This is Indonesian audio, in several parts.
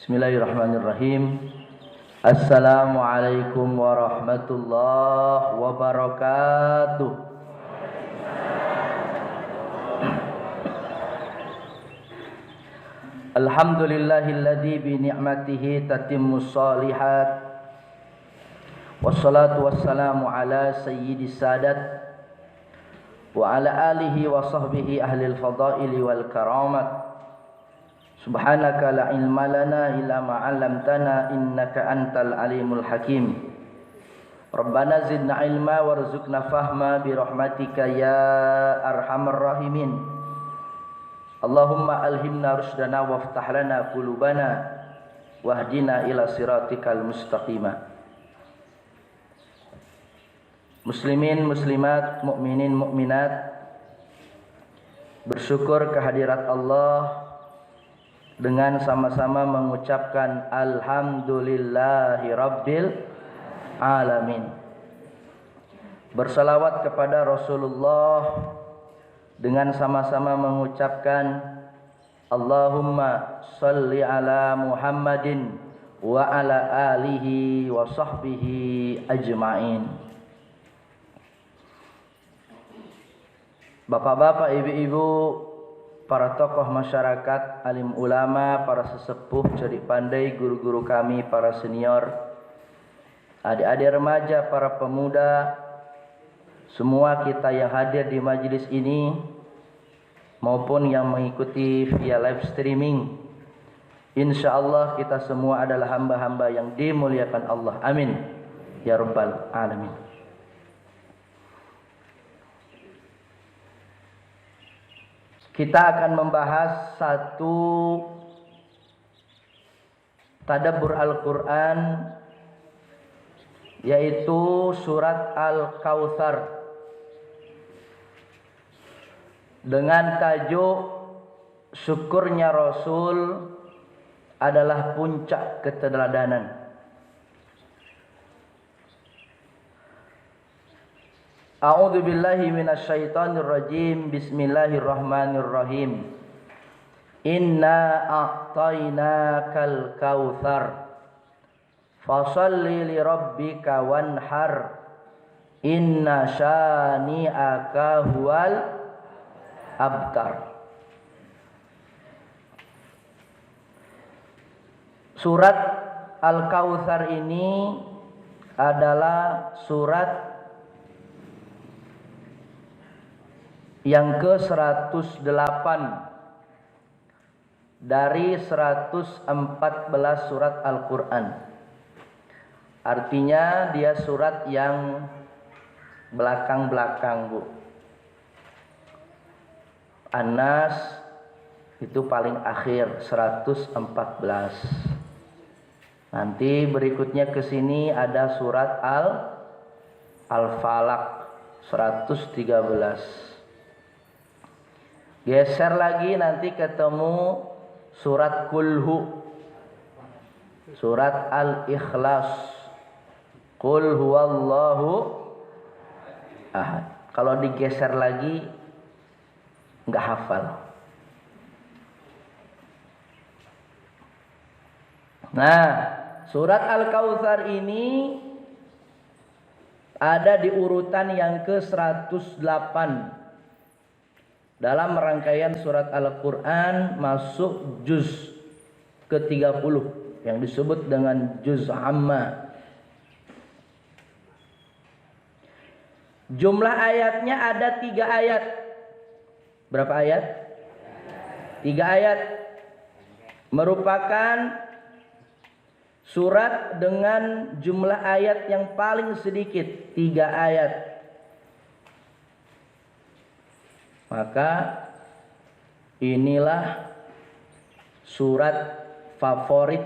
Bismillahirrahmanirrahim. Assalamualaikum warahmatullahi wabarakatuh. Alhamdulillahilladzi bi ni'matihi tatimmus shalihat. Wassalatu wassalamu ala sayyidis sadat wa ala alihi wa sahbihi ahlil fadaili wal karamat. Subhanaka la ilma lana illa ma 'allamtana innaka antal alimul hakim. Rabbana zidna ilma warzuqna fahma bi rahmatika ya arhamar rahimin. Allahumma alhimna rushdana waftah lana qulubana wahdina ila siratikal mustaqima. Muslimin muslimat, mukminin mukminat, bersyukur kehadirat Allah dengan sama-sama mengucapkan alhamdulillahi rabbil alamin. Bersalawat kepada Rasulullah dengan sama-sama mengucapkan Allahumma salli ala Muhammadin wa ala alihi wa sahbihi ajma'in. Bapak-bapak, ibu-ibu, para tokoh masyarakat, alim ulama, para sesepuh, cerdik pandai, guru-guru kami, para senior, adik-adik remaja, para pemuda, semua kita yang hadir di majelis ini maupun yang mengikuti via live streaming, insyaallah kita semua adalah hamba-hamba yang dimuliakan Allah. Amin ya rabbal alamin. Kita akan membahas satu tadabbur Al-Quran, yaitu surat Al-Kautsar, dengan tajuk syukurnya Rasul adalah puncak keteladanan. A'udzu billahi minasyaitonir rajim. Bismillahirrahmanirrahim. Inna a'tainakal kautsar fashalli li rabbika wanhar inna syani'aka huwal abtar. Surat Al-Kautsar ini adalah surat yang ke-108 dari 114 surat Al-Quran. Artinya dia surat yang belakang-belakang, Bu. An-Nas itu paling akhir, 114. Nanti berikutnya ke sini ada surat Al-Falaq 113. Geser lagi nanti ketemu surat Kulhu, surat Al-Ikhlas, Qul huwallahu ahad. Kalau digeser lagi nggak hafal. Nah, surat Al-Kautsar ini ada di urutan yang ke-108 dalam rangkaian surat Al-Quran, masuk juz ke-30 yang disebut dengan juz amma. Jumlah ayatnya ada 3 ayat. Berapa ayat? 3 ayat. Merupakan surat dengan jumlah ayat yang paling sedikit, 3 ayat. Maka inilah surat favorit.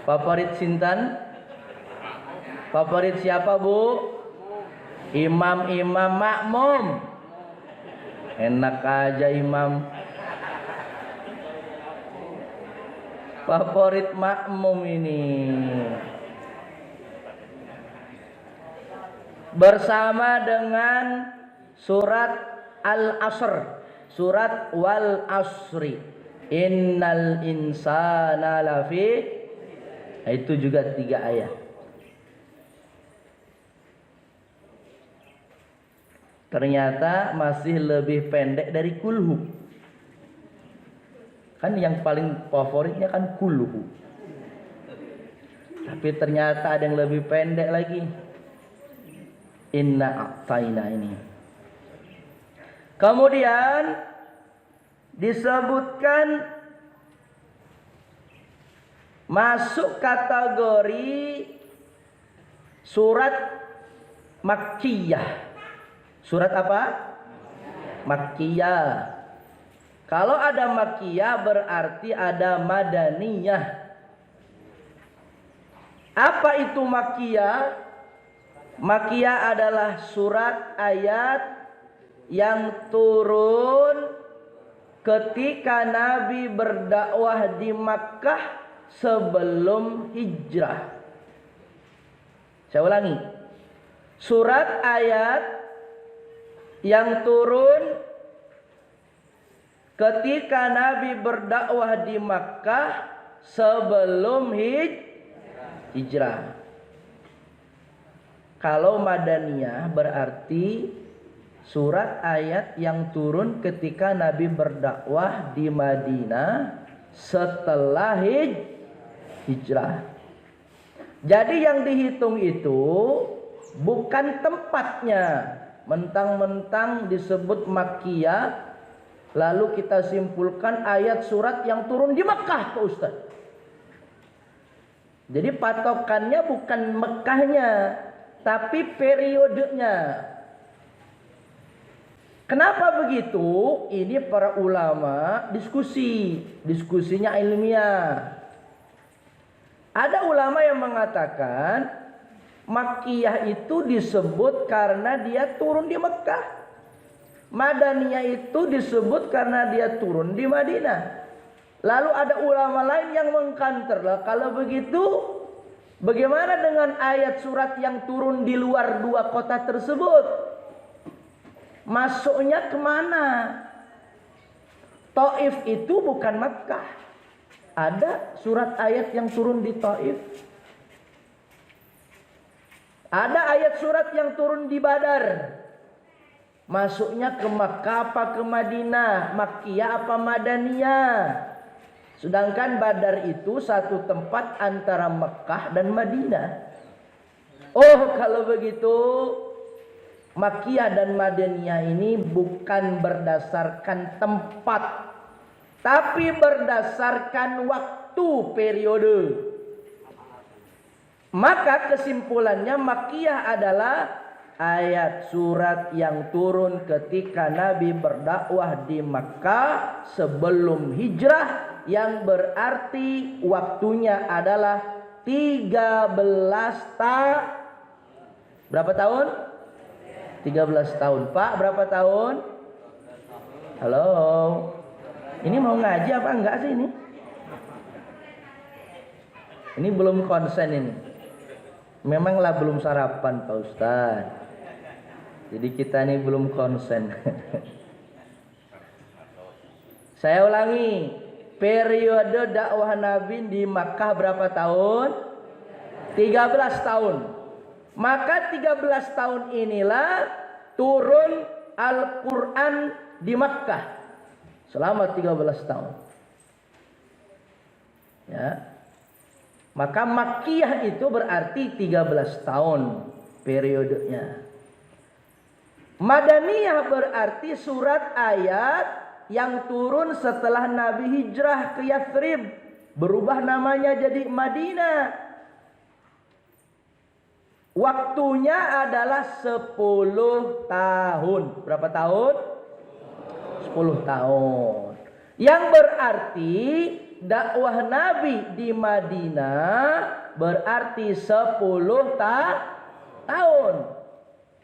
Favorit sinten? Favorit siapa, Bu? Imam-imam makmum. Enak aja imam. Favorit makmum ini. bersama dengan surat Al-Asr, surat Wal Asri. Innal insana lafi. Nah, itu juga 3 ayat. Ternyata masih lebih pendek dari kulhu. Kan yang paling favoritnya kan kulhu. Tapi ternyata ada yang lebih pendek lagi. Inna a'taina ini. Kemudian disebutkan masuk kategori surat Makkiyah. Surat apa? Makkiyah. Kalau ada Makkiyah berarti ada Madaniyah. Apa itu Makkiyah? Makkiyah adalah surat ayat yang turun ketika Nabi berdakwah di Makkah sebelum hijrah. Saya ulangi. Surat ayat yang turun ketika Nabi berdakwah di Makkah sebelum hijrah. Kalau Madaniyah berarti surat ayat yang turun ketika Nabi berdakwah di Madinah setelah hijrah. Jadi yang dihitung itu bukan tempatnya. Mentang-mentang disebut Makkiyah, lalu kita simpulkan ayat surat yang turun di Mekah, Pak Ustaz. Jadi patokannya bukan Mekahnya, tapi periodenya. Kenapa begitu? Ini para ulama diskusinya ilmiah. Ada ulama yang mengatakan Makkiyah itu disebut karena dia turun di Mekah. Madaniyah itu disebut karena dia turun di Madinah. Lalu ada ulama lain yang mengkanter lah. Kalau begitu, bagaimana dengan ayat surat yang turun di luar 2 kota tersebut? Masuknya kemana? Taif itu bukan Mekah. Ada surat ayat yang turun di Taif. Ada ayat surat yang turun di Badar. Masuknya ke Makkah apa ke Madinah? Makkiyah apa Madaniyah? Sedangkan Badar itu satu tempat antara Makkah dan Madinah. Oh, kalau begitu Makkiyah dan Madaniyah ini bukan berdasarkan tempat, tapi berdasarkan waktu, periode. Maka kesimpulannya Makkiyah adalah ayat surat yang turun ketika Nabi berdakwah di Makkah sebelum hijrah, yang berarti waktunya adalah 13 berapa tahun? 13 tahun. Pak, berapa tahun? Halo. Ini mau ngaji apa enggak sih ini? Ini belum konsen ini. Memanglah belum sarapan Pak Ustaz. Jadi kita ini belum konsen. Saya ulangi. Periode dakwah Nabi di Makkah berapa tahun? 13 tahun. Maka 13 tahun inilah turun Al-Quran di Makkah. Selama 13 tahun. Ya. Maka Makkiyah itu berarti 13 tahun periodenya. Madaniyah berarti surat ayat yang turun setelah Nabi hijrah ke Yathrib. Berubah namanya jadi Madinah. Waktunya adalah 10 tahun. Berapa tahun? 10 tahun. Yang berarti dakwah Nabi di Madinah berarti 10 tahun.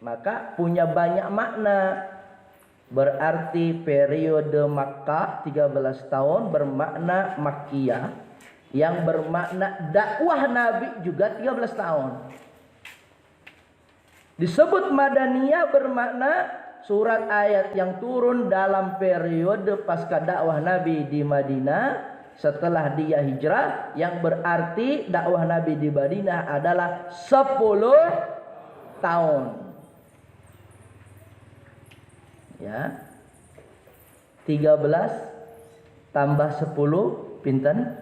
Maka punya banyak makna. Berarti periode Makkah 13 tahun bermakna Makkiyah. Yang bermakna dakwah Nabi juga 13 tahun. Disebut Madaniyah bermakna surat ayat yang turun dalam periode pasca dakwah Nabi di Madinah setelah dia hijrah, yang berarti dakwah Nabi di Madinah adalah 10 tahun. Ya. 13 tambah 10 pinten?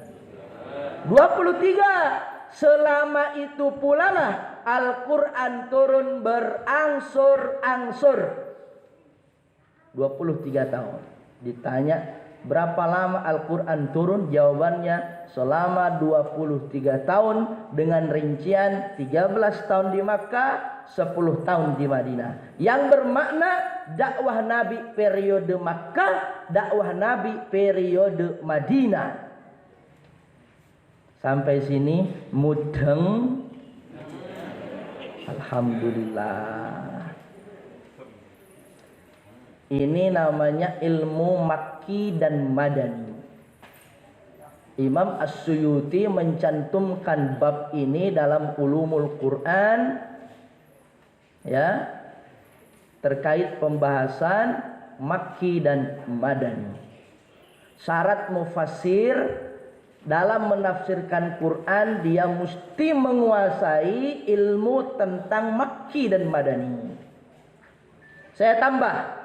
23. Selama itu pula lah Al-Quran turun berangsur-angsur. 23 tahun. Ditanya berapa lama Al-Quran turun? Jawabannya selama 23 tahun dengan rincian 13 tahun di Makkah, 10 tahun di Madinah. Yang bermakna dakwah Nabi periode Makkah, dakwah Nabi periode Madinah. Sampai sini mudeng. Alhamdulillah. Ini namanya ilmu Makki dan Madani. Imam As-Suyuti mencantumkan bab ini dalam Ulumul Quran, ya, terkait pembahasan Makki dan Madani. Syarat mufassir dalam menafsirkan Quran, dia mesti menguasai ilmu tentang Makki dan Madani. Saya tambah.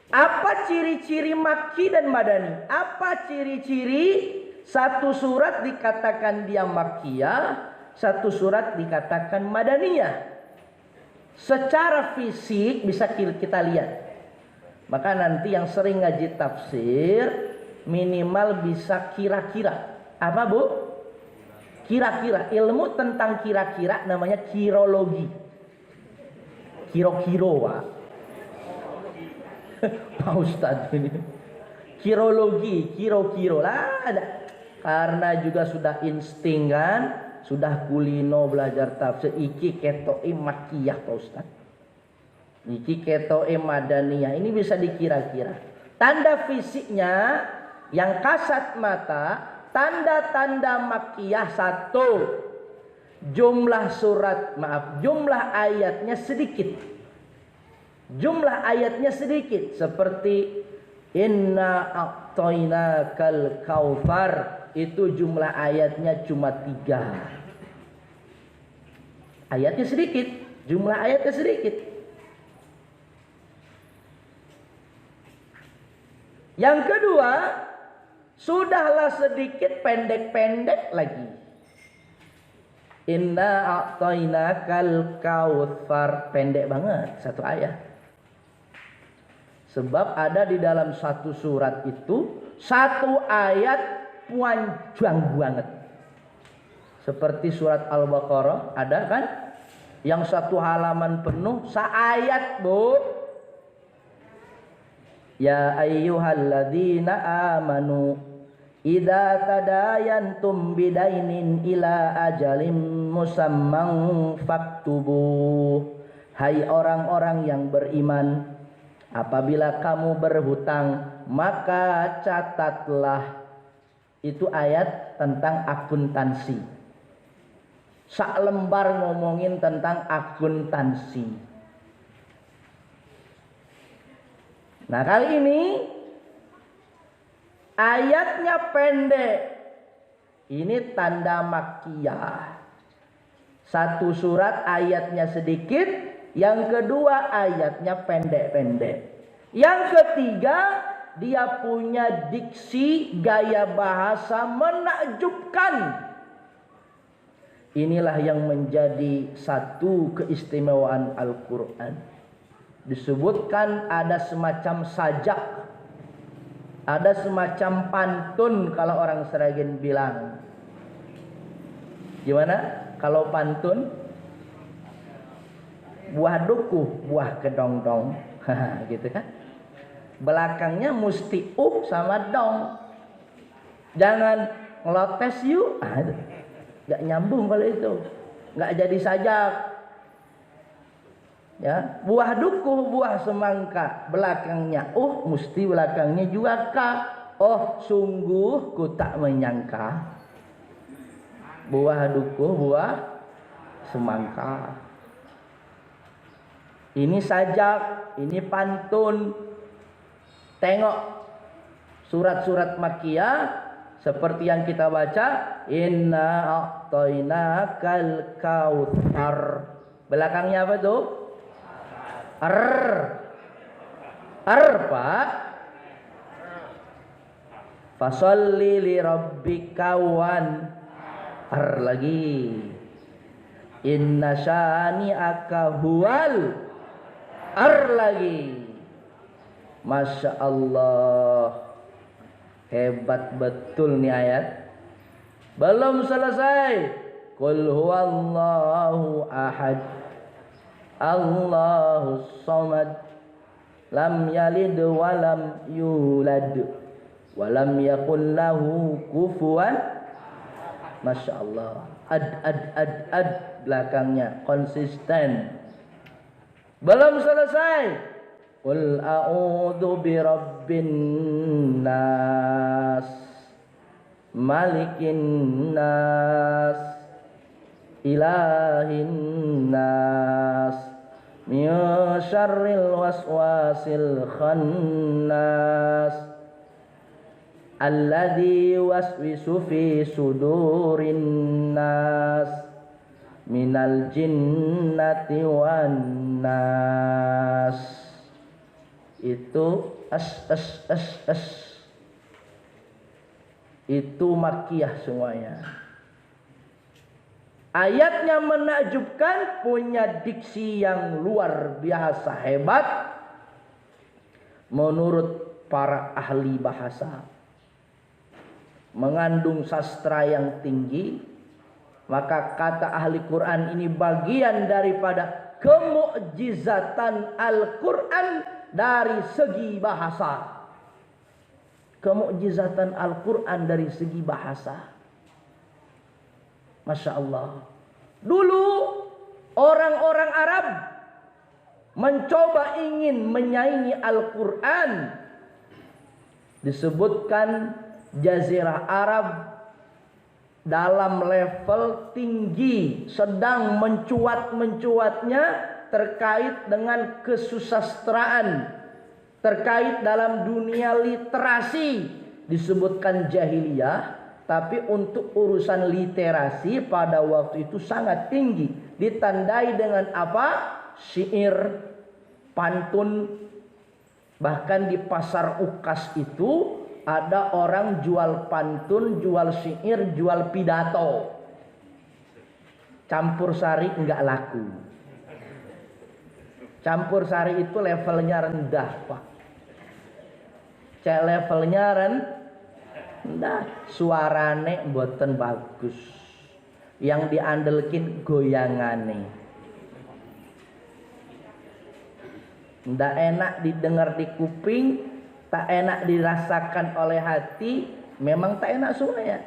Apa ciri-ciri Makki dan Madani? Apa ciri-ciri satu surat dikatakan dia Makkiyah, satu surat dikatakan Madaniyah? Secara fisik bisa kita lihat. Maka nanti yang sering ngaji tafsir minimal bisa kira-kira. Apa bu? Kira-kira. Ilmu tentang kira-kira namanya kirologi. Kiro-kiro Pak. Pak Ustadz ini. Kirologi, kiro-kiro lah ada. Karena juga sudah insting kan, sudah kulino belajar tafsir. Iki ketoi Makkiyah Pak Ustadz. Iki ketoi Madaniyah. Ini bisa dikira-kira. Tanda fisiknya yang kasat mata, tanda-tanda Makkiyah 1. Jumlah ayatnya sedikit. Seperti inna a'tainakal kautsar, itu jumlah ayatnya cuma 3. Ayatnya sedikit, jumlah ayatnya sedikit. Yang kedua, sudahlah sedikit pendek-pendek lagi. Inna a'tainakal kautsar, pendek banget satu ayat. Sebab ada di dalam satu surat itu satu ayat panjang banget. Seperti surat Al-Baqarah ada kan? Yang satu halaman penuh seayat, Bu. Ya ayyuhalladzina amanu idza tadayantum bidainin ila ajalim musamman faktubu. Hai orang-orang yang beriman, apabila kamu berhutang maka catatlah. Itu ayat tentang akuntansi. Sak lembar ngomongin tentang akuntansi. Nah kali ini ayatnya pendek. Ini tanda Makkiyah. Satu surat ayatnya sedikit, yang kedua ayatnya pendek-pendek. Yang ketiga, dia punya diksi, gaya bahasa menakjubkan. Inilah yang menjadi satu keistimewaan Al-Quran. Disebutkan ada semacam sajak, ada semacam pantun kalau orang Seragen bilang. Gimana kalau pantun? Buah duku, buah kedong-dong. Gitu kan? Belakangnya mesti sama dong. Jangan ngelotes yuk. Gak nyambung kalau itu. Gak jadi sajak. Ya, buah duku, buah semangka, belakangnya mesti belakangnya juga ka. Oh, sungguh ku tak menyangka. Buah duku, buah semangka. Ini sajak, ini pantun. Tengok surat-surat Makkiyah seperti yang kita baca, inna a'tainakal kautsar. Belakangnya apa tuh? Pak. Fasolli li rabbika lagi. Inna syani'aka huwal lagi. Masya Allah, hebat betul nih ayat. Belum selesai. Qul huwallahu ahad, Allahus samad, lam yalid walam yulad, walam yakul lahu kufuwan. Masya Allah. Ad belakangnya konsisten. Belum selesai. Qul a'udzu birabbin nas, malikin nas, ilahin nas, min syarril waswasil khannas, alladzi waswisu fi sudurin nas, minal jinnati wan nas. Itu itu Makkiyah semuanya. Ayatnya menakjubkan, punya diksi yang luar biasa hebat menurut para ahli bahasa. Mengandung sastra yang tinggi. Maka kata ahli Quran ini bagian daripada kemukjizatan Al-Quran dari segi bahasa. Kemukjizatan Al-Quran dari segi bahasa. Masya Allah. Dulu orang-orang Arab mencoba ingin menyaingi Al-Quran. Disebutkan Jazirah Arab dalam level tinggi, sedang mencuat-mencuatnya terkait dengan kesusastraan, terkait dalam dunia literasi. Disebutkan jahiliyah, tapi untuk urusan literasi pada waktu itu sangat tinggi. Ditandai dengan apa? Syair, pantun. Bahkan di pasar Ukas itu ada orang jual pantun, jual syair, jual pidato. Campur sari enggak laku. Campur sari itu levelnya rendah, Pak. Cek levelnya rendah, suarane mboten bagus. Yang diandelkin goyangane. Ndak enak didengar di kuping, tak enak dirasakan oleh hati, memang tak enak semuanya.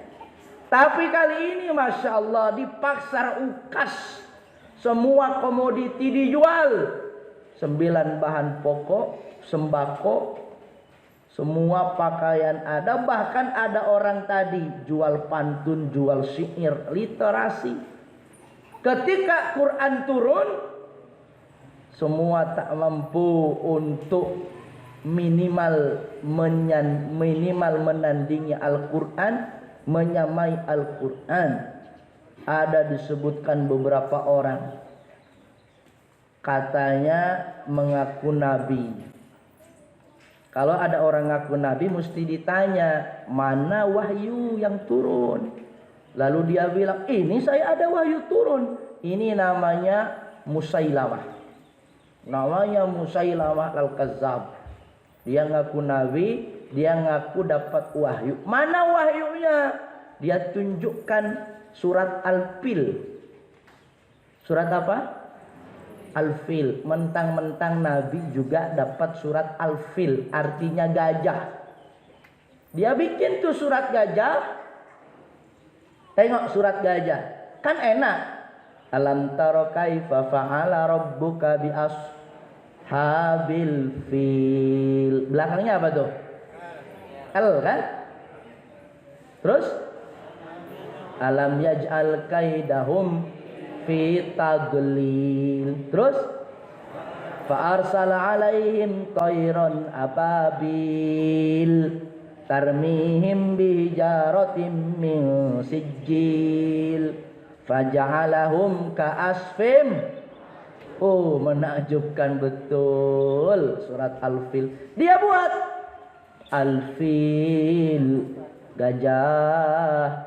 Tapi kali ini Masya Allah, di pasar Ukas semua komoditi dijual. 9 bahan pokok, sembako, semua pakaian ada. Bahkan ada orang tadi jual pantun, jual syair, literasi. Ketika Quran turun, semua tak mampu untuk minimal menandingi Al-Quran, menyamai Al-Quran. Ada disebutkan beberapa orang katanya mengaku nabi. Kalau ada orang ngaku nabi mesti ditanya, mana wahyu yang turun? Lalu dia bilang, ini saya ada wahyu turun. Ini namanya Musailamah. Namanya Musailamah Al-Kazzab. Dia ngaku nabi, dia ngaku dapat wahyu. Mana wahyunya? Dia tunjukkan surat Al-Fil. Surat apa? Al-Fil. Mentang-mentang nabi juga dapat surat Al-Fil, artinya gajah. Dia bikin tuh surat gajah. Tengok surat gajah, kan enak. Alam taro kaifa fa'ala rabbuka bi ashabil fil. Belakangnya apa tuh? Al kan? Terus alam yaj'al kaidahum fi tadlil. Terus Fa arsala alaihim tayran ababil tarmihim bihijaratim min sijil faja'alahum ka'asfim. Oh, menakjubkan betul surat Al-Fil. Dia buat Al-Fil, gajah,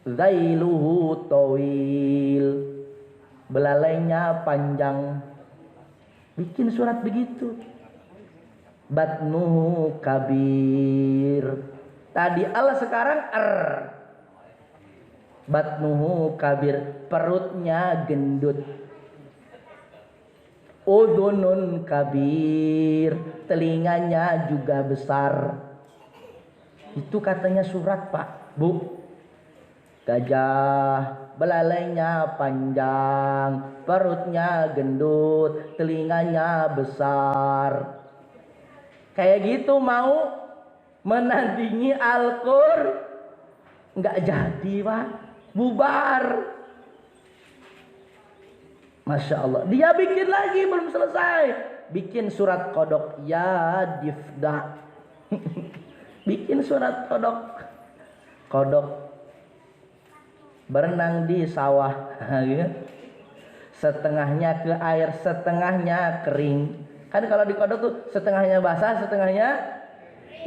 zailuhu tawil, belalainya panjang. Bikin surat begitu. Batnuhu kabir. Tadi Allah, sekarang Batnuhu kabir, perutnya gendut. Udhunun kabir, telinganya juga besar. Itu katanya surat, Pak, Bu. Gajah, belalainya panjang, perutnya gendut, telinganya besar. Kayak gitu mau menandingi Al-Qur, nggak jadi, Pak. Bubar. Masya Allah. Dia bikin lagi, belum selesai. Bikin surat kodok. Ya difda. Bikin surat kodok. Kodok berenang di sawah. Setengahnya ke air, setengahnya kering. Kan kalau di kodok tuh setengahnya basah, setengahnya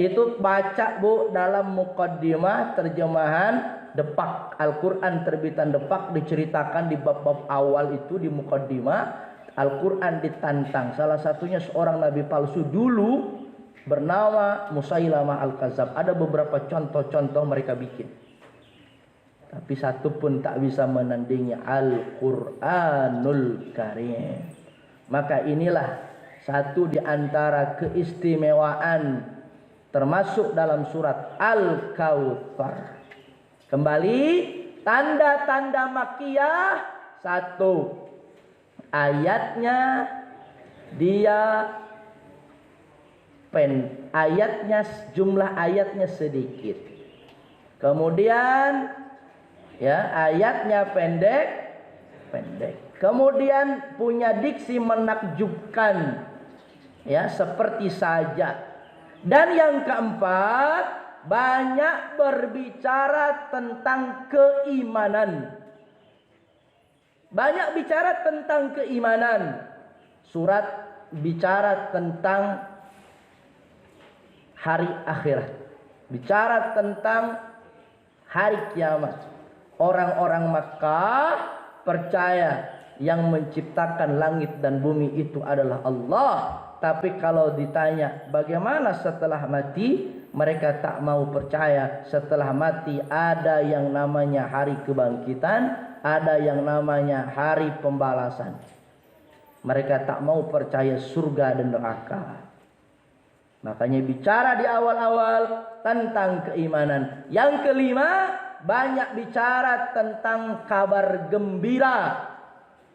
itu. Baca, Bu, dalam muqaddimah terjemahan Depak Al-Quran terbitan Depak, diceritakan di bab-bab awal itu di muqaddimah. Al-Quran ditantang. Salah satunya seorang nabi palsu dulu bernama Musailamah Al-Kadzab. Ada beberapa contoh-contoh mereka bikin, tapi satu pun tak bisa menandingi Al-Quranul Karim. Maka inilah satu di antara keistimewaan termasuk dalam surat Al-Kautsar. Kembali, tanda-tanda Makkiyah. Satu, ayatnya dia jumlah ayatnya sedikit. Kemudian ya, ayatnya pendek. Kemudian punya diksi menakjubkan, ya, seperti saja. Dan yang keempat, banyak berbicara tentang keimanan. Banyak bicara tentang keimanan. Surat bicara tentang hari akhirat, bicara tentang hari kiamat. Orang-orang Makkah percaya yang menciptakan langit dan bumi itu adalah Allah. Tapi kalau ditanya bagaimana setelah mati, mereka tak mau percaya. Setelah mati ada yang namanya hari kebangkitan, ada yang namanya hari pembalasan. Mereka tak mau percaya surga dan neraka. Makanya bicara di awal-awal tentang keimanan. Yang kelima, banyak bicara tentang kabar gembira.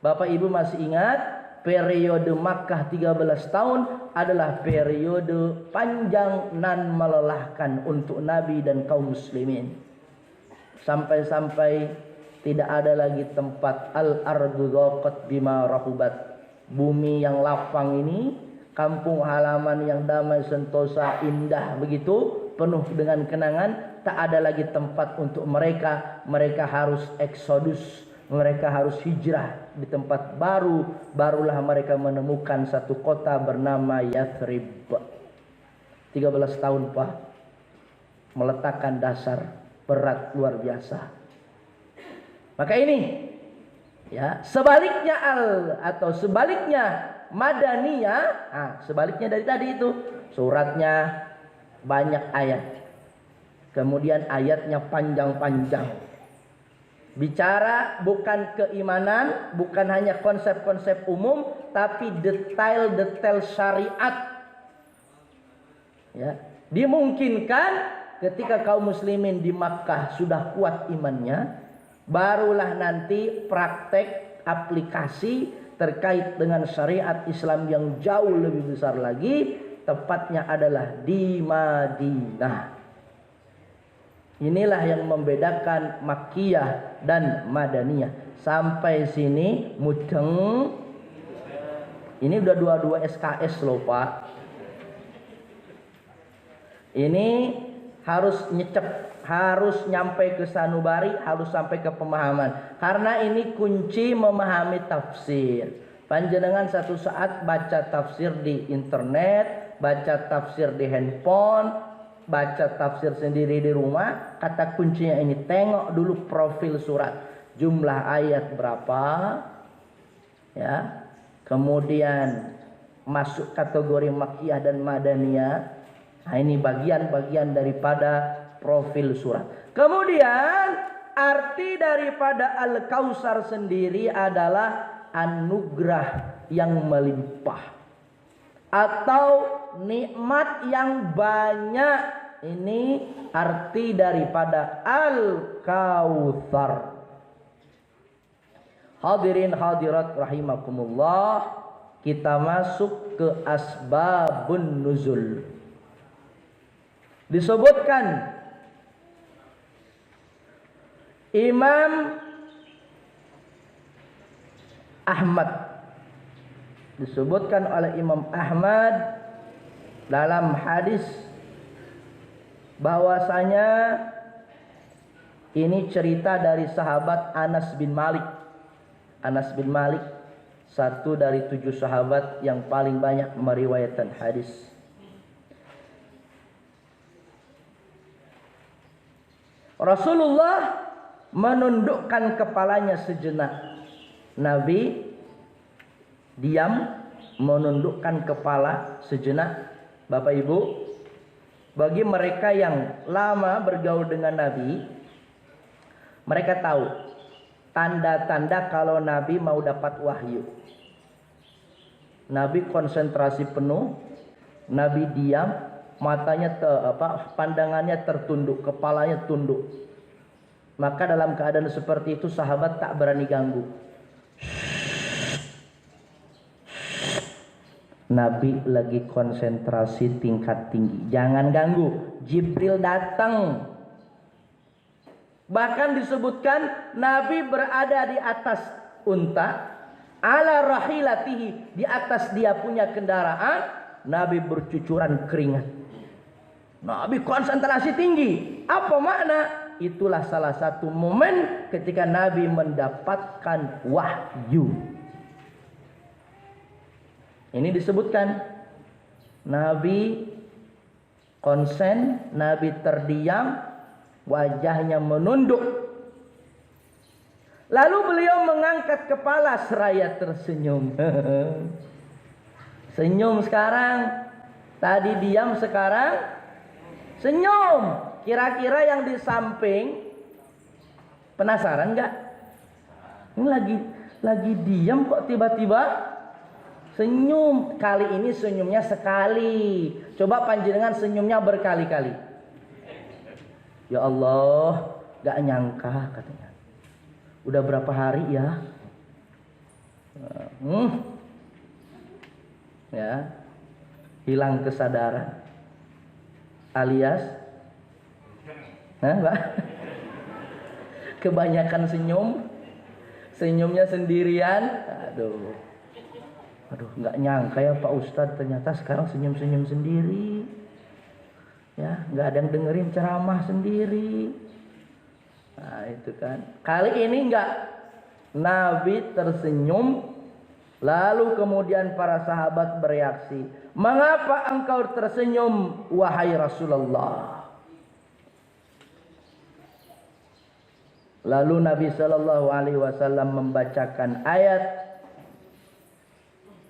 Bapak Ibu masih ingat? Periode Makkah 13 tahun adalah periode panjang nan melelahkan untuk Nabi dan kaum muslimin. Sampai-sampai tidak ada lagi tempat. Al-ardu dhaqat bima rahubat. Bumi yang lapang ini, kampung halaman yang damai, sentosa, indah begitu, penuh dengan kenangan, tak ada lagi tempat untuk mereka. Mereka harus eksodus. Mereka harus hijrah di tempat baru. Barulah mereka menemukan satu kota bernama Yathrib. 13 tahun, Pak, meletakkan dasar berat luar biasa. Maka ini, ya, sebaliknya sebaliknya Madaniyah. Sebaliknya dari tadi itu, suratnya banyak ayat, kemudian ayatnya panjang-panjang. Bicara bukan keimanan, bukan hanya konsep-konsep umum, tapi detail-detail syariat. Ya, dimungkinkan ketika kaum muslimin di Makkah sudah kuat imannya, barulah nanti praktek aplikasi terkait dengan syariat Islam yang jauh lebih besar lagi, tepatnya adalah di Madinah. Inilah yang membedakan Makkiyah dan Madaniyah. Sampai sini mudeng. Ini udah dua-dua SKS loh Pak. Ini harus nyecep, harus nyampe ke sanubari, harus sampai ke pemahaman. Karena ini kunci memahami tafsir. Panjenengan satu saat baca tafsir di internet, baca tafsir di handphone, baca tafsir sendiri di rumah. Kata kuncinya ini, tengok dulu profil surat, jumlah ayat berapa, ya. Kemudian masuk kategori Makkiyah dan Madaniyah. Nah, ini bagian-bagian daripada profil surat. Kemudian arti daripada Al-Kautsar sendiri adalah anugerah yang melimpah atau nikmat yang banyak. Ini arti daripada Al-Kautsar. Hadirin hadirat rahimakumullah, kita masuk ke asbabun nuzul. Disebutkan Imam Ahmad, disebutkan oleh Imam Ahmad dalam hadis bahwasanya ini cerita dari sahabat Anas bin Malik. Anas bin Malik, satu dari 7 sahabat yang paling banyak meriwayatkan hadis. Rasulullah menundukkan kepalanya sejenak. Nabi diam, menundukkan kepala sejenak. Bapak Ibu, bagi mereka yang lama bergaul dengan Nabi, mereka tahu tanda-tanda kalau Nabi mau dapat wahyu. Nabi konsentrasi penuh, Nabi diam, matanya pandangannya tertunduk, kepalanya tunduk. Maka dalam keadaan seperti itu sahabat tak berani ganggu. Nabi lagi konsentrasi tingkat tinggi, jangan ganggu. Jibril datang. Bahkan disebutkan Nabi berada di atas unta, ala rahilatihi, di atas dia punya kendaraan. Nabi bercucuran keringat. Nabi konsentrasi tinggi. Apa makna? Itulah salah satu momen ketika Nabi mendapatkan wahyu. Ini disebutkan Nabi konsen, Nabi terdiam, wajahnya menunduk. Lalu beliau mengangkat kepala seraya tersenyum. Senyum sekarang, tadi diam sekarang senyum. Kira-kira yang di samping penasaran nggak? Ini lagi diam kok tiba-tiba senyum. Kali ini senyumnya sekali. Coba panjenengan senyumnya berkali-kali. Ya Allah, gak nyangka katanya. Udah berapa hari ya? Ya, hilang kesadaran. Alias, Mbak? Kebanyakan senyum, senyumnya sendirian. Aduh, gak nyangka ya Pak Ustadz, ternyata sekarang senyum-senyum sendiri. Ya, nggak ada yang dengerin ceramah sendiri. Nah, itu kan. Kali ini nggak. Nabi tersenyum, lalu kemudian para sahabat bereaksi. Mengapa engkau tersenyum, wahai Rasulullah? Lalu Nabi Shallallahu Alaihi Wasallam membacakan ayat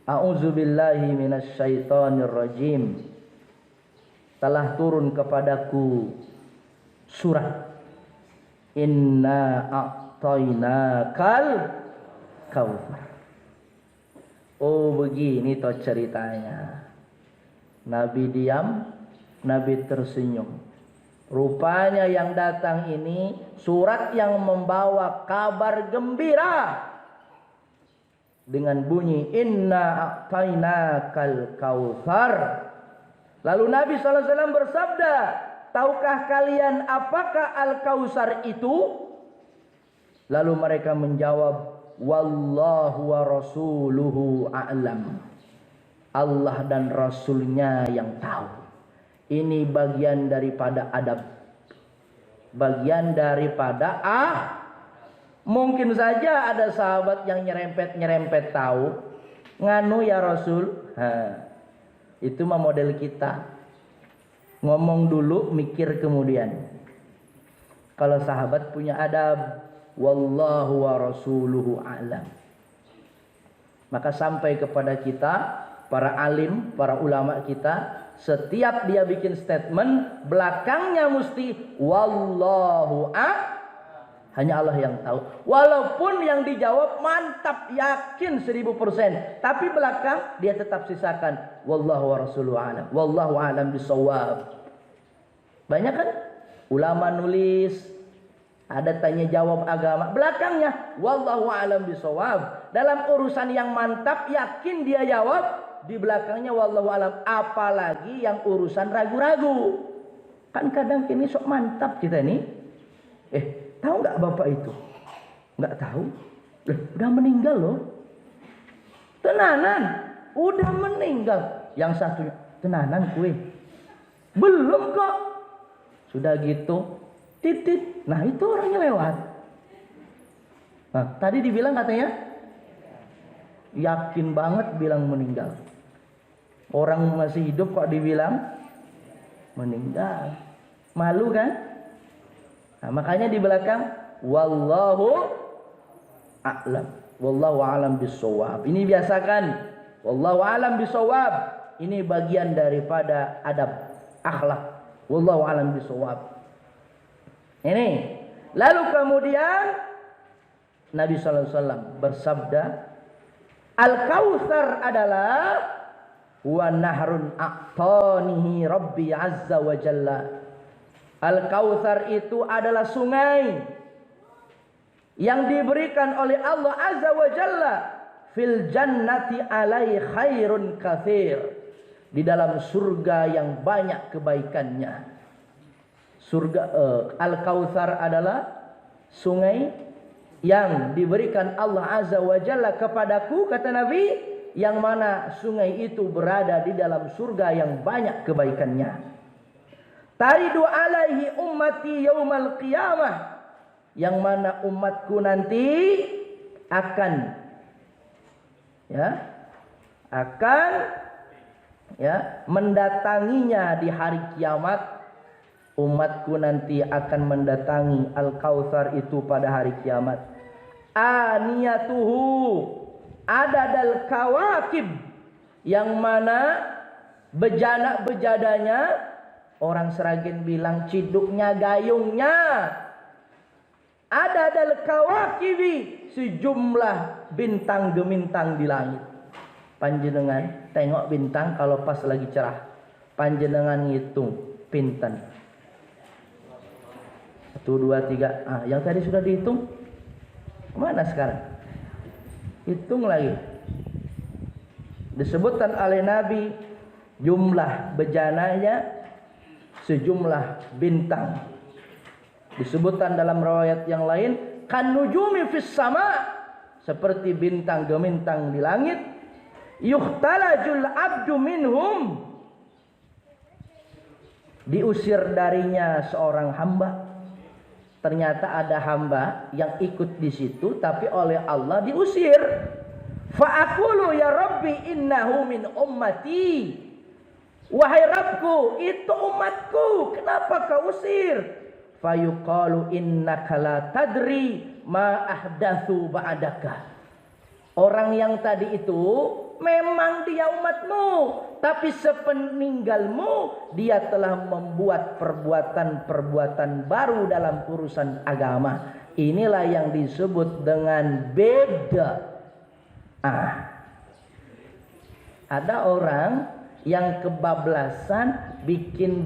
A'udzubillahi minasyaitonirrajim. Telah turun kepadaku surat Inna a'tainakal kautsar. Oh, begini toh ceritanya. Nabi diam, Nabi tersenyum. Rupanya yang datang ini surat yang membawa kabar gembira dengan bunyi Inna a'tainakal kautsar. Lalu Nabi SAW bersabda, tahukah kalian apakah Al-Kautsar itu? Lalu mereka menjawab, wallahu wa rasuluhu a'lam. Allah dan Rasulnya yang tahu. Ini bagian daripada adab. Bagian daripada mungkin saja ada sahabat yang nyerempet tahu. Nganu ya Rasul. Itu mah model kita. Ngomong dulu, mikir kemudian. Kalau sahabat punya adab. Wallahu wa rasuluhu a'lam. Maka sampai kepada kita, para alim, para ulama kita, setiap dia bikin statement, belakangnya mesti wallahu hanya Allah yang tahu. Walaupun yang dijawab mantap, yakin 1000%, tapi belakang dia tetap sisakan wallahu wa rasuluhu a'lam. Wallahu a'lam bisawab. Banyak kan ulama nulis, ada tanya jawab agama, belakangnya wallahu a'lam bisawab. Dalam urusan yang mantap, yakin dia jawab, di belakangnya wallahu a'lam. Apalagi yang urusan ragu-ragu. Kan kadang ini sok mantap kita ini. Tahu nggak bapak itu? Nggak tahu. Udah meninggal loh. Tenanan, udah meninggal. Yang satunya, tenanan kue. Belum kok. Sudah gitu, titit. Nah itu orangnya lewat. Nah tadi dibilang katanya, yakin banget bilang meninggal. Orang masih hidup kok dibilang meninggal. Malu kan? Nah, makanya di belakang wallahu a'lam. Wallahu a'lam bisawab. Ini biasakan. Wallahu a'lam bisawab. Ini bagian daripada adab, akhlak. Wallahu a'lam bisawab. Ini. Lalu kemudian Nabi sallallahu alaihi wasallam bersabda, Al-Kautsar adalah wa nahrun a'tanihi Rabbi azza wa jalla. Al-Kautsar itu adalah sungai yang diberikan oleh Allah azza wa jalla fil jannati alai khairun katsir. Di dalam surga yang banyak kebaikannya. Surga Al-Kautsar adalah sungai yang diberikan Allah azza wa jalla kepadaku, kata Nabi, yang mana sungai itu berada di dalam surga yang banyak kebaikannya. Taridu alaihi ummati yaumal qiyamah, yang mana umatku nanti akan mendatanginya di hari kiamat. Umatku nanti akan mendatangi Al-Kautsar itu pada hari kiamat. Aniyatuhu adadal kawakib, yang mana bejana-bejadanya, orang Seragen bilang ciduknya gayungnya, adadal kawakibi, sejumlah bintang gemintang di langit. Panjenengan tengok bintang kalau pas lagi cerah, panjenengan ngitung pinten. 1, 2, 3. Yang tadi sudah dihitung. Mana sekarang? Hitung lagi. Disebutkan oleh Nabi jumlah bejananya sejumlah bintang. Disebutkan dalam riwayat yang lain kan nujumi fis sama, seperti bintang gemintang di langit. Yuhtalajul abdu minhum, diusir darinya seorang hamba. Ternyata ada hamba yang ikut di situ, tapi oleh Allah diusir. Fa'aqulu ya Rabbi innahu min ummati. Wahai Rabbku, itu umatku, kenapa kau usir? Fayuqalu innaka la tadri ma ahdatsu ba'daka. Orang yang tadi itu memang dia umatmu, tapi sepeninggalmu dia telah membuat perbuatan-perbuatan baru dalam urusan agama. Inilah yang disebut dengan beda. Ada orang yang kebablasan bikin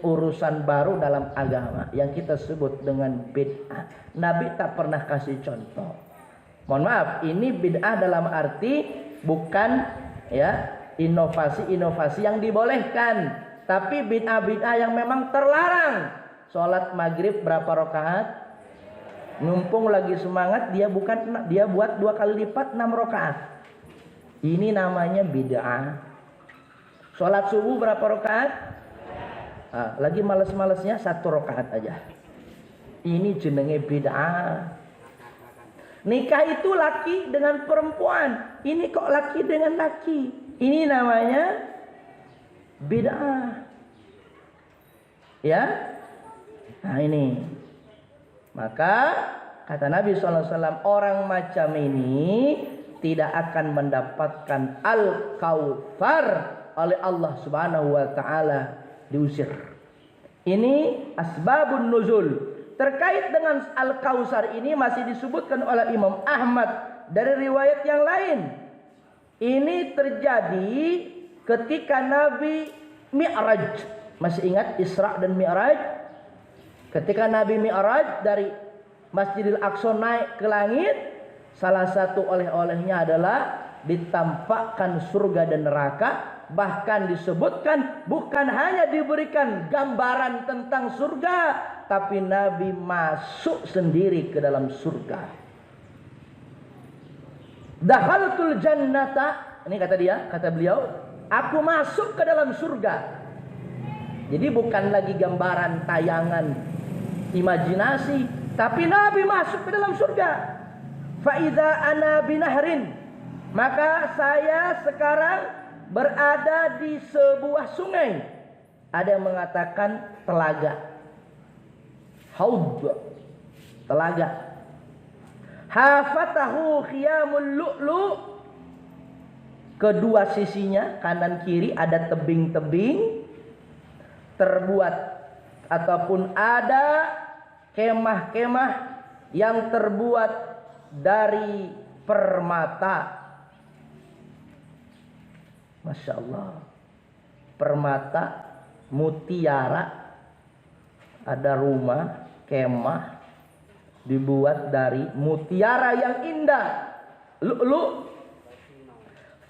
urusan baru dalam agama yang kita sebut dengan bid'ah. Nabi tak pernah kasih contoh. Mohon maaf, ini bid'ah dalam arti bukan inovasi-inovasi yang dibolehkan, tapi bid'ah-bid'ah yang memang terlarang. Sholat maghrib berapa rakaat? Numpung lagi semangat dia buat 2 kali lipat 6 rakaat. Ini namanya bid'ah. Sholat subuh berapa rakaat? Lagi males-malesnya 1 rakaat aja. Ini jenenge bid'ah. Nikah itu laki dengan perempuan. Ini kok laki dengan laki. Ini namanya bid'ah. Ya. Nah ini. Maka kata Nabi SAW, orang macam ini tidak akan mendapatkan Al-Kautsar oleh Allah Subhanahu wa taala, diusir. Ini asbabun nuzul. Terkait dengan Al-Kautsar ini masih disebutkan oleh Imam Ahmad dari riwayat yang lain. Ini terjadi ketika Nabi Mi'raj. Masih ingat Isra dan Mi'raj? Ketika Nabi Mi'raj dari Masjidil Aqsa naik ke langit, salah satu oleh-olehnya adalah ditampakkan surga dan neraka. Bahkan disebutkan bukan hanya diberikan gambaran tentang surga, tapi Nabi masuk sendiri ke dalam surga. Dakhaltul jannata, ini kata beliau, aku masuk ke dalam surga. Jadi bukan lagi gambaran tayangan imajinasi, tapi Nabi masuk ke dalam surga. Fa idza ana binahrin, maka saya sekarang berada di sebuah sungai. Ada yang mengatakan telaga. Haud, telaga. Hafatahu khiyamul lu'lu'. Kedua sisinya kanan kiri ada tebing-tebing terbuat ataupun ada kemah-kemah yang terbuat dari permata. Masya Allah, permata, mutiara, ada rumah, kemah dibuat dari mutiara yang indah, lu'lu'.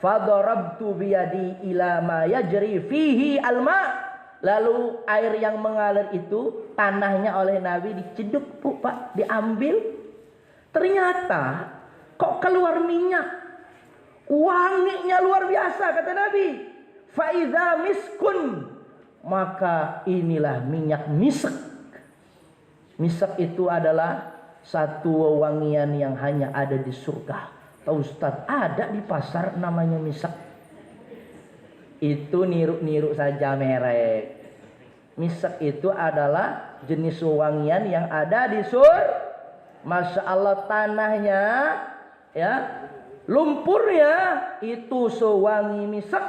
Fadarabtu biyadi ila ma yajri fihi alma. Lalu air yang mengalir itu, tanahnya oleh Nabi diceduk, Pak, diambil. Ternyata kok keluar minyak. Wanginya luar biasa, kata Nabi. Faidha miskun, maka inilah minyak misk. Misk itu adalah satu wewangian yang hanya ada di surga. Tahu Ustaz, ada di pasar namanya misk. Itu niru-niru saja merek. Misk itu adalah jenis wewangian yang ada di surga. Masya Allah, tanahnya, ya, lumpurnya itu sewangi misk.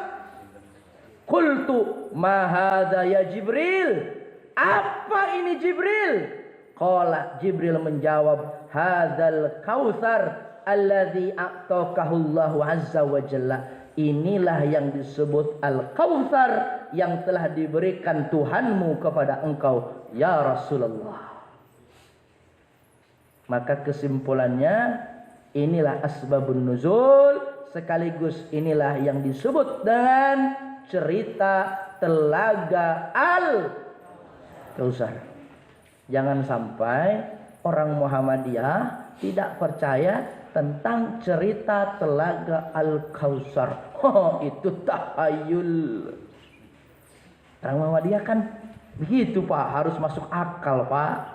Qultu ma hadza ya Jibril? Apa ini Jibril? Qala, Jibril menjawab, hadzal kautsar alladzi a'taqahu Allahu azza wa jalla. Inilah yang disebut Al-Kautsar yang telah diberikan Tuhanmu kepada engkau, ya Rasulullah. Maka kesimpulannya, inilah asbabun nuzul, sekaligus inilah yang disebut dengan cerita telaga Al-Kautsar. Jangan sampai orang Muhammadiyah tidak percaya tentang cerita telaga Al-Kautsar. Itu tahayul. Orang Muhammadiyah kan begitu, Pak, harus masuk akal, Pak.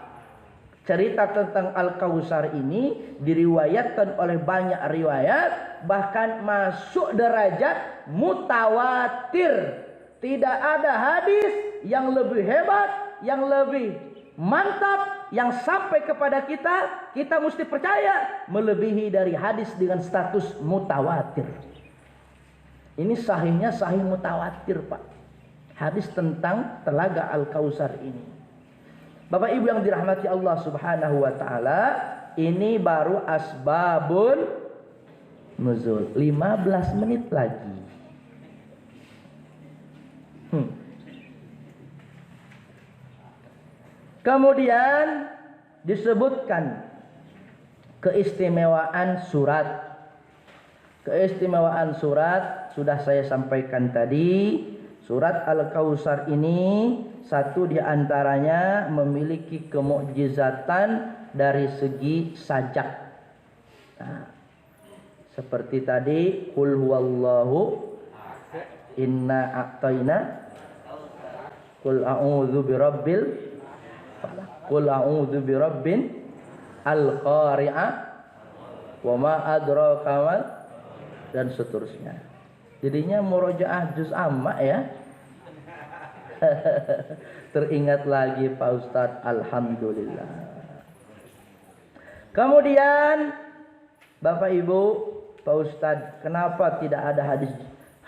Cerita tentang Al-Kautsar ini diriwayatkan oleh banyak riwayat, bahkan masuk derajat mutawatir. Tidak ada hadis yang lebih hebat, yang lebih mantap, yang sampai kepada kita, kita mesti percaya melebihi dari hadis dengan status mutawatir. Ini sahihnya sahih mutawatir, Pak. Hadis tentang telaga Al-Kautsar ini. Bapak Ibu yang dirahmati Allah Subhanahu wa taala, ini baru asbabun nuzul. 15 menit lagi. Kemudian disebutkan keistimewaan surat. Keistimewaan surat sudah saya sampaikan tadi. Surat Al-Kautsar ini satu di antaranya memiliki kemukjizatan dari segi sajak. Nah, seperti tadi, qul huwallahu, Inna a'tayna Qul a'udzu birabbil falaq. Qul a'udzu birabbin al-qari'ah wa ma adraka mal dan seterusnya. Jadinya murojaah juz amma ya. Teringat lagi Pak Ustadz, alhamdulillah. Kemudian Bapak Ibu, Pak Ustadz, kenapa tidak ada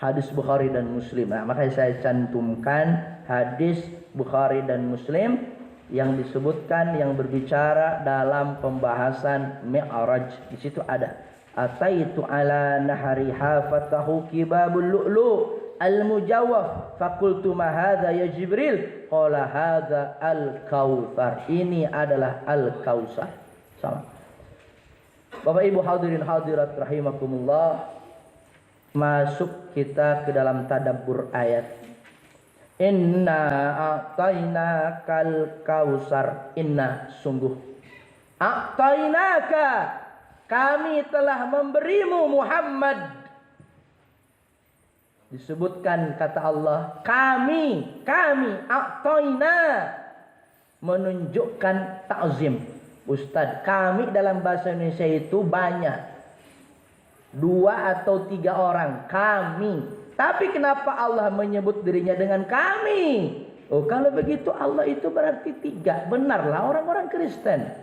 hadis Bukhari dan Muslim? Nah, makanya saya cantumkan hadis Bukhari dan Muslim yang disebutkan, yang berbicara dalam pembahasan Mi'raj. Di situ ada ataitu ala nahariha fatahu kibabul lu'lu' al-mujawwaf faqultu ma hadza ya Jibril qala hadza al-kautsar. Ini adalah al-kautsar. Sama. Bapak Ibu hadirin hadirat rahimakumullah, masuk kita ke dalam tadabbur ayat. Inna a'tainakal kautsar. Inna sungguh, a'tainaka kami telah memberimu Muhammad. Disebutkan kata Allah, kami a'taina, menunjukkan ta'zim. Ustaz, kami dalam bahasa Indonesia itu banyak, 2 atau 3 orang, kami. Tapi kenapa Allah menyebut dirinya dengan kami? Oh, kalau begitu Allah itu berarti 3. Benarlah orang-orang Kristen.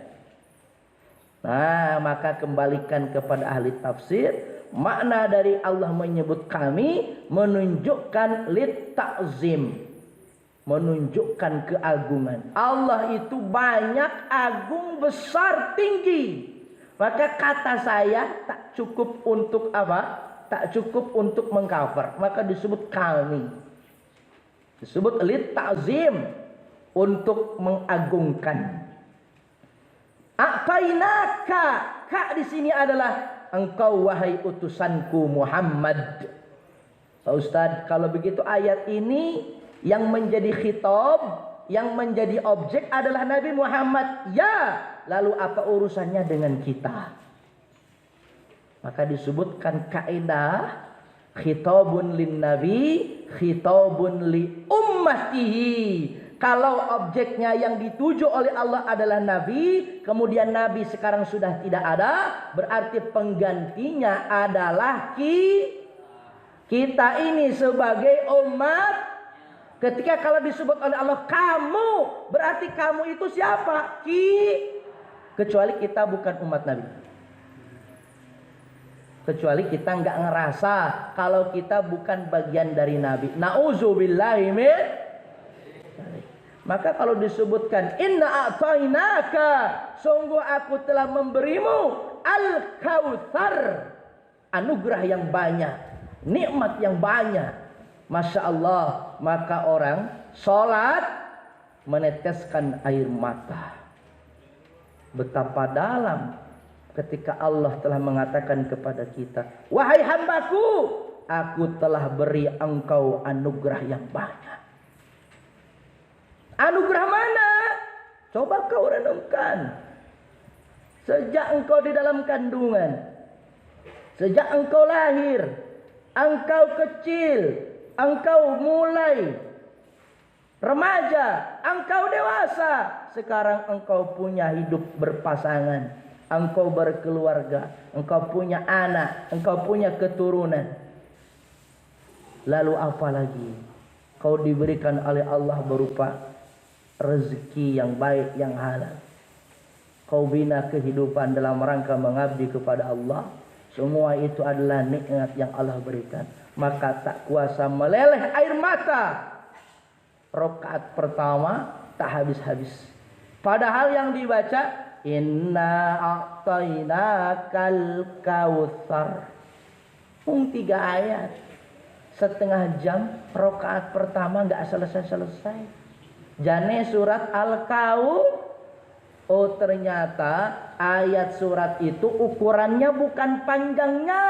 Nah, maka kembalikan kepada ahli tafsir. Makna dari Allah menyebut kami menunjukkan lit ta'zim, menunjukkan keagungan. Allah itu banyak, agung, besar, tinggi. Maka kata saya tak cukup untuk apa? Tak cukup untuk mengcover. Maka disebut kami. Disebut lit ta'zim, untuk mengagungkan. A'tainaka, ka di sini adalah engkau wahai utusanku Muhammad. Pak Ustadz, kalau begitu ayat ini yang menjadi khitab, yang menjadi objek adalah Nabi Muhammad. Ya, lalu apa urusannya dengan kita? Maka disebutkan kaidah khitabun lin nabi, khitabun li ummatihi. Kalau objeknya yang dituju oleh Allah adalah Nabi, kemudian Nabi sekarang sudah tidak ada, berarti penggantinya adalah kita ini sebagai umat. Ketika kalau disebut oleh Allah kamu, berarti kamu itu siapa? Kecuali kita bukan umat Nabi. Kecuali kita nggak ngerasa kalau kita bukan bagian dari Nabi. Nauzubillahi min. Maka kalau disebutkan inna a'tainaka, sungguh aku telah memberimu al-kautsar, anugerah yang banyak, nikmat yang banyak. Masya Allah, maka orang sholat meneteskan air mata. Betapa dalam ketika Allah telah mengatakan kepada kita, wahai hambaku, aku telah beri engkau anugerah yang banyak. Anugerah mana? Coba kau renungkan. Sejak engkau di dalam kandungan, sejak engkau lahir, engkau kecil, engkau mulai remaja, engkau dewasa, sekarang engkau punya hidup berpasangan, engkau berkeluarga, engkau punya anak, engkau punya keturunan. Lalu apa lagi? Kau diberikan oleh Allah berupa rezeki yang baik, yang halal. Kau bina kehidupan dalam rangka mengabdi kepada Allah. Semua itu adalah nikmat yang Allah berikan. Maka tak kuasa meleleh air mata. Rakaat pertama tak habis-habis. Padahal yang dibaca inna a'tainakal kautsar. 3 ayat. Setengah jam rakaat pertama enggak selesai-selesai. Jane surat Al-Kautsar. Oh, ternyata ayat surat itu ukurannya bukan panjangnya,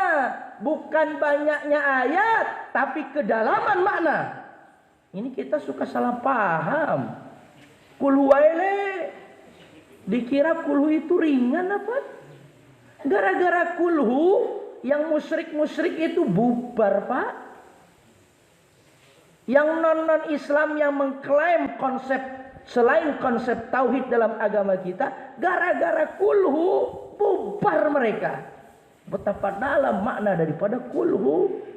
bukan banyaknya ayat, tapi kedalaman makna. Ini kita suka salah paham. Kulhu waile, dikira kulhu itu ringan apa? Gara-gara kulhu yang musyrik-musyrik itu bubar, Pak. Yang non Islam yang mengklaim konsep selain konsep tauhid dalam agama kita, gara-gara kulhu bubar mereka. Betapa dalam makna daripada kulhu.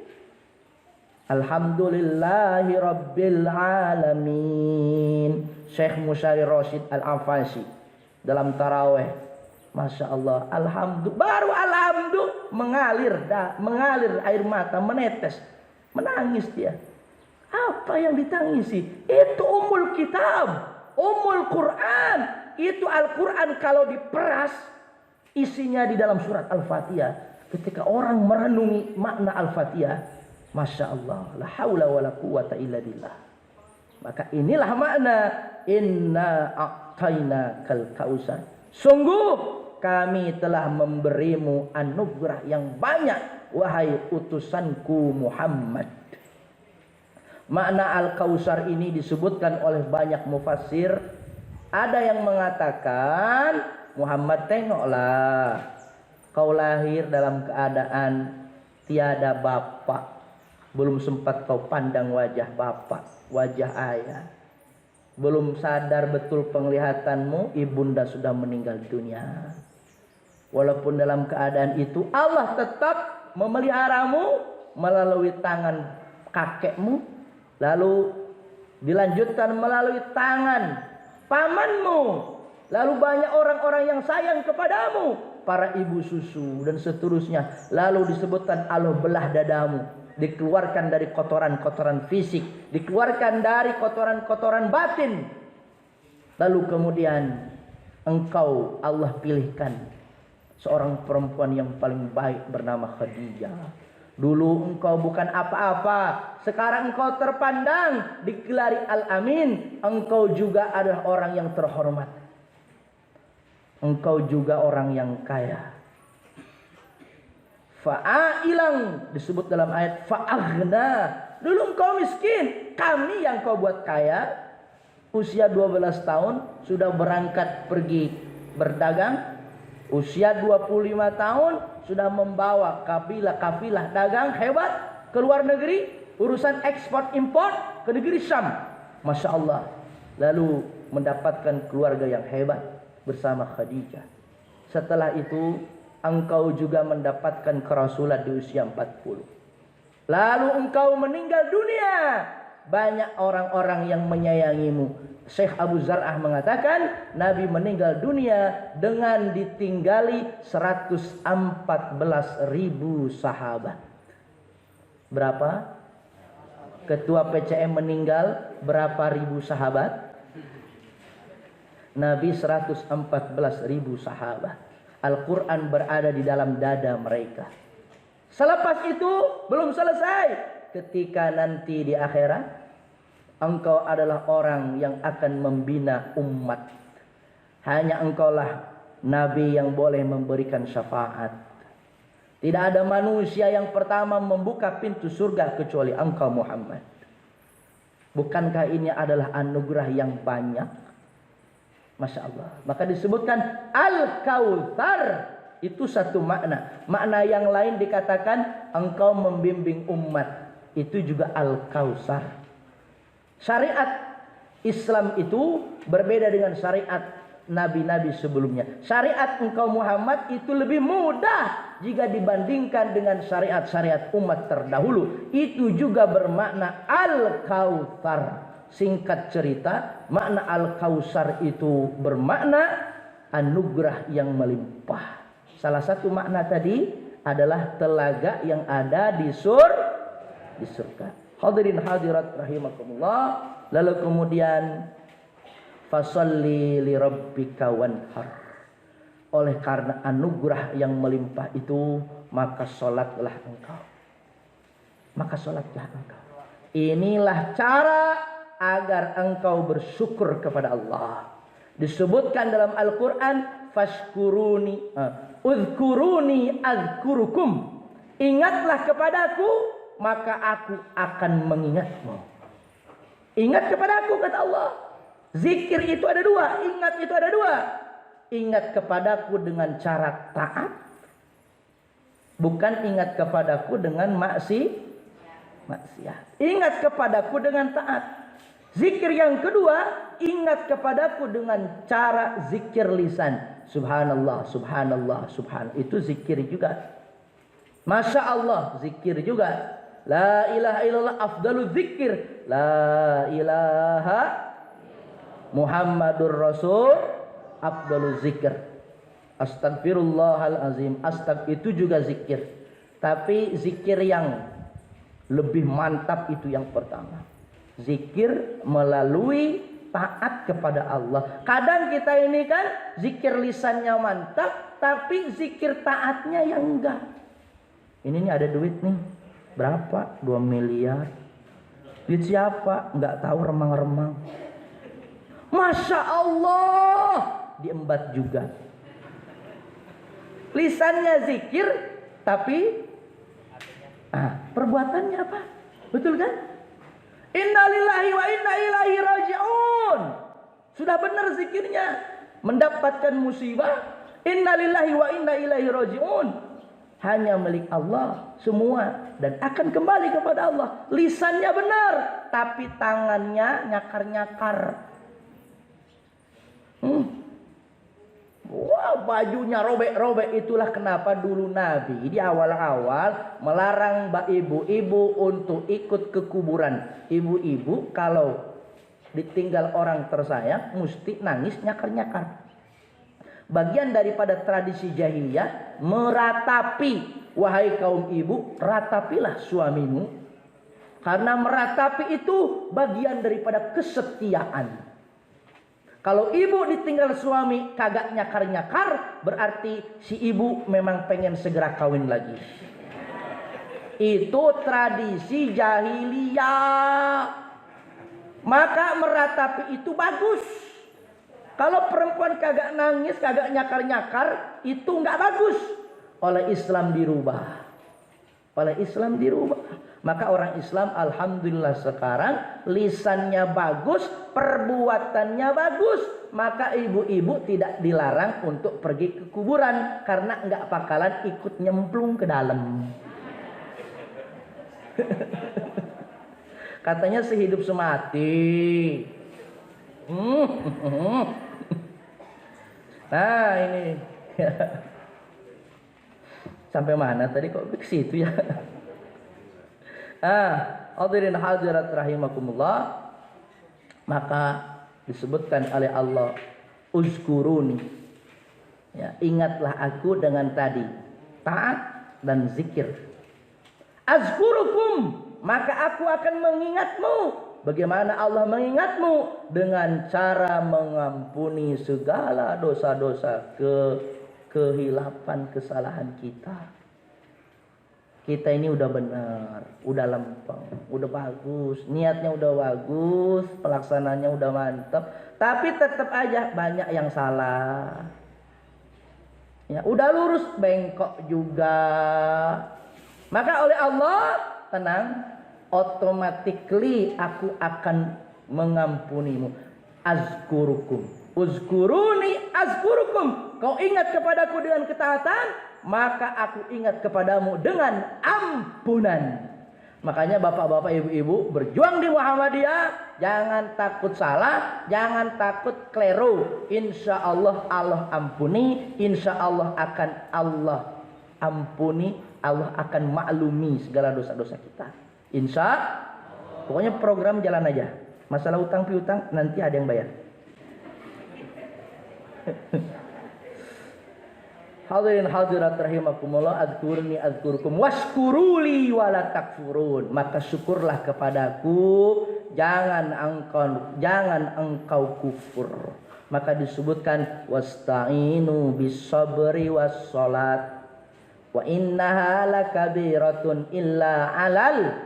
Alhamdulillahi Rabbil Alamin. Syekh Musyari Rashid Al-Afasi dalam taraweh, Masya Allah, baru mengalir air mata, menetes, menangis dia. Apa yang ditangisi? Itu Ummul Kitab, Ummul Quran. Itu Al-Quran kalau diperas, isinya di dalam surat Al-Fatihah. Ketika orang merenungi makna Al-Fatihah, Masya Allah, la haula wa la quwata illa billah. Maka inilah makna inna a'tayna kal kausar. Sungguh kami telah memberimu anugerah yang banyak, wahai utusanku Muhammad. Makna Al-Kausar ini disebutkan oleh banyak mufassir. Ada yang mengatakan, Muhammad, tengoklah, kau lahir dalam keadaan tiada bapak. Belum sempat kau pandang wajah bapak, wajah ayah. Belum sadar betul penglihatanmu, ibunda sudah meninggal dunia. Walaupun dalam keadaan itu Allah tetap memeliharamu melalui tangan kakekmu, lalu dilanjutkan melalui tangan pamanmu, lalu banyak orang-orang yang sayang kepadamu, para ibu susu dan seterusnya. Lalu disebutkan Allah belah dadamu, dikeluarkan dari kotoran-kotoran fisik, dikeluarkan dari kotoran-kotoran batin. Lalu kemudian engkau Allah pilihkan seorang perempuan yang paling baik bernama Khadijah. Dulu engkau bukan apa-apa, sekarang engkau terpandang, digelari Al-Amin. Engkau juga adalah orang yang terhormat. Engkau juga orang yang kaya. Fa'ailang disebut dalam ayat fa'aghna. Dulu engkau miskin, kami yang kau buat kaya. Usia 12 tahun sudah berangkat pergi berdagang. Usia 25 tahun sudah membawa kafilah dagang hebat ke luar negeri, urusan ekspor impor ke negeri Syam. Masya Allah. Lalu mendapatkan keluarga yang hebat bersama Khadijah. Setelah itu engkau juga mendapatkan kerasulan di usia 40. Lalu engkau meninggal dunia. Banyak orang-orang yang menyayangimu. Syekh Abu Zar'ah mengatakan Nabi meninggal dunia dengan ditinggali 114.000 sahabat. Berapa? Ketua PCM meninggal berapa ribu sahabat? Nabi 114.000 sahabat. Al-Quran berada di dalam dada mereka. Selepas itu belum selesai. Ketika nanti di akhirat, engkau adalah orang yang akan membina umat. Hanya engkaulah Nabi yang boleh memberikan syafaat. Tidak ada manusia yang pertama membuka pintu surga kecuali engkau Muhammad. Bukankah ini adalah anugerah yang banyak? Masya Allah. Maka disebutkan Al-Kautsar. Itu satu makna. Makna yang lain dikatakan engkau membimbing umat. Itu juga Al-Kautsar. Syariat Islam itu berbeda dengan syariat nabi-nabi sebelumnya. Syariat engkau Muhammad itu lebih mudah jika dibandingkan dengan syariat-syariat umat terdahulu. Itu juga bermakna Al-Kautsar. Singkat cerita, makna Al-Kautsar itu bermakna anugerah yang melimpah. Salah satu makna tadi adalah telaga yang ada di surga. Hadirin hadirat rahimakumullah. Lalu kemudian fasalli li rabbika wanhar. Oleh karena anugerah yang melimpah itu, maka salatlah engkau. Maka salatlah engkau. Inilah cara agar engkau bersyukur kepada Allah. Disebutkan dalam Al-Quran, fashkuruni, udhkuruni azkurukum. Ingatlah kepadaku, maka aku akan mengingatmu. Ingat kepadaku, kata Allah. Zikir itu ada dua, ingat itu ada dua. Ingat kepadaku dengan cara taat, bukan ingat kepadaku dengan maksiat. Ingat kepadaku dengan taat. Zikir yang kedua, ingat kepadaku dengan cara zikir lisan. Subhanallah, subhanallah, subhanallah. Itu zikir juga. Masya Allah, zikir juga. La ilaha illallah afdalu zikir. La ilaha Muhammadur Rasul afdalu zikir. Astagfirullahalazim. Itu juga zikir. Tapi zikir yang lebih mantap itu yang pertama. Zikir melalui taat kepada Allah. Kadang kita ini kan zikir lisannya mantap, tapi zikir taatnya yang enggak. Ini nih ada duit nih. Berapa? 2 miliar. Duit siapa? Enggak tahu, remang-remang. Masya Allah, diembat juga. Lisannya zikir, tapi perbuatannya apa? Betul kan? Innalillahi wa inna ilaihi raji'un. Sudah benar zikirnya. Mendapatkan musibah. Innalillahi wa inna ilaihi raji'un. Hanya milik Allah semua. Dan akan kembali kepada Allah. Lisannya benar. Tapi tangannya nyakar-nyakar. Wah, bajunya robek-robek. Itulah kenapa dulu Nabi di awal-awal melarang ibu-ibu untuk ikut ke kuburan. Ibu-ibu kalau ditinggal orang tersayang mesti nangis nyakar-nyakar. Bagian daripada tradisi jahiliyah meratapi. Wahai kaum ibu, ratapilah suamimu. Karena meratapi itu bagian daripada kesetiaan. Kalau ibu ditinggal suami kagak nyakar-nyakar, berarti si ibu memang pengen segera kawin lagi. Itu tradisi jahiliyah. Maka meratapi itu bagus. Kalau perempuan kagak nangis, kagak nyakar-nyakar, itu nggak bagus. Oleh Islam dirubah. Oleh Islam dirubah. Maka orang Islam alhamdulillah sekarang lisannya bagus, perbuatannya bagus. Maka ibu-ibu tidak dilarang untuk pergi ke kuburan. Karena enggak bakalan ikut nyemplung ke dalam. Katanya sehidup semati. Nah ini. Sampai mana tadi kok ke situ ya? Hadirin hadirat rahimakumullah. Maka disebutkan oleh Allah, uzkuruni. Ya, ingatlah aku dengan tadi taat dan zikir. Azkurukum, maka aku akan mengingatmu. Bagaimana Allah mengingatmu? Dengan cara mengampuni segala dosa-dosa, kehilapan, kesalahan kita. Kita ini udah benar, udah lempeng, udah bagus, niatnya udah bagus, pelaksananya udah mantap, tapi tetap aja banyak yang salah. Ya, udah lurus bengkok juga. Maka oleh Allah, tenang, automatically aku akan mengampunimu. Azkurukum, uzkuruni azkurukum. Kau ingat kepadaku dengan ketaatan, maka aku ingat kepadamu dengan ampunan. Makanya bapak-bapak, ibu-ibu berjuang di Muhammadiyah, jangan takut salah, jangan takut keliru. Insya Allah Allah ampuni, insya Allah akan Allah ampuni, Allah akan maklumi segala dosa-dosa kita. Pokoknya program jalan aja. Masalah utang piutang nanti ada yang bayar. Hadirin hadirat rahimakumullah, azkurni azkurkum washkuruli wala takfurun. Maka syukurlah kepadaku, jangan engkau kufur. Maka disebutkan wasta'inu bis sabri was salat wa innaha lakabiratun illa 'alal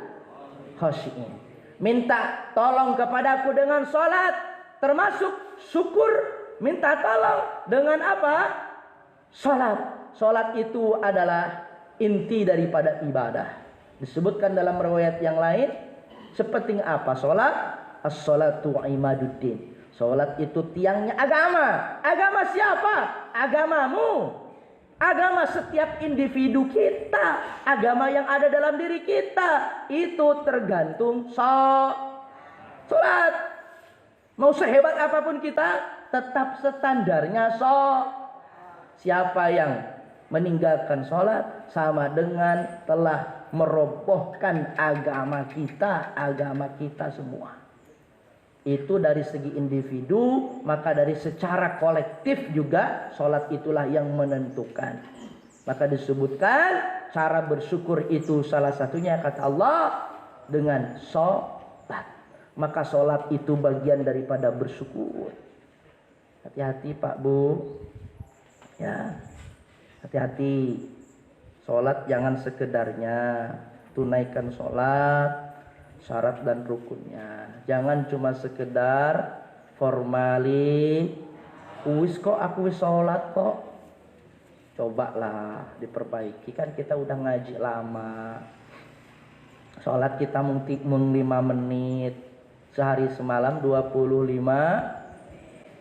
khashiin. Minta tolong kepadaku dengan salat, termasuk syukur. Minta tolong dengan apa? Salat. Salat itu adalah inti daripada ibadah. Disebutkan dalam riwayat yang lain, seperti apa salat? As-salatu imaduddin. Salat itu tiangnya agama. Agama siapa? Agamamu. Agama setiap individu kita, agama yang ada dalam diri kita, itu tergantung sholat. Mau sehebat apapun kita, tetap standarnya Siapa yang meninggalkan sholat sama dengan telah merobohkan agama kita semua. Itu dari segi individu, maka dari secara kolektif juga sholat itulah yang menentukan. Maka disebutkan cara bersyukur itu salah satunya kata Allah dengan sholat. Maka sholat itu bagian daripada bersyukur. Hati-hati Pak Bu, ya, hati-hati. Sholat jangan sekedarnya, tunaikan sholat, syarat dan rukunnya. Jangan cuma sekedar formali, wis kok aku wis sholat kok. Cobalah diperbaiki, kan kita udah ngaji lama. Sholat kita mung 5 menit, sehari semalam 25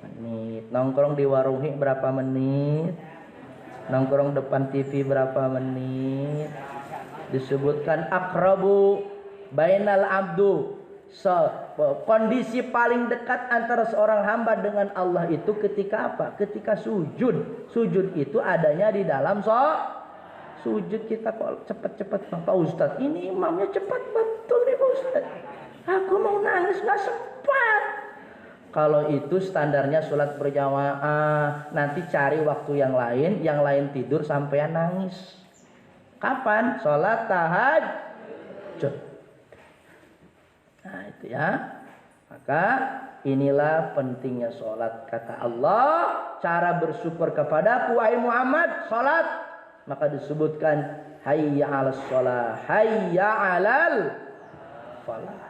menit. Nongkrong di warung berapa menit? Nongkrong depan TV berapa menit? Disebutkan akrabu bainal abdu, kondisi paling dekat antara seorang hamba dengan Allah itu ketika apa? Ketika sujud. Sujud itu adanya di dalam sujud. Kita kok cepat-cepat Pak Ustadz, ini imamnya cepat betul nih Pak Ustadz, aku mau nangis gak sempat. Kalau itu standarnya sholat berjamaah, nanti cari waktu yang lain tidur sampai nangis. Kapan? Sholat tahajud. Nah itu ya. Maka inilah pentingnya sholat. Kata Allah, cara bersyukur kepada wahai Muhammad, sholat. Maka disebutkan hayya 'alas sholah, hayya 'alal falah.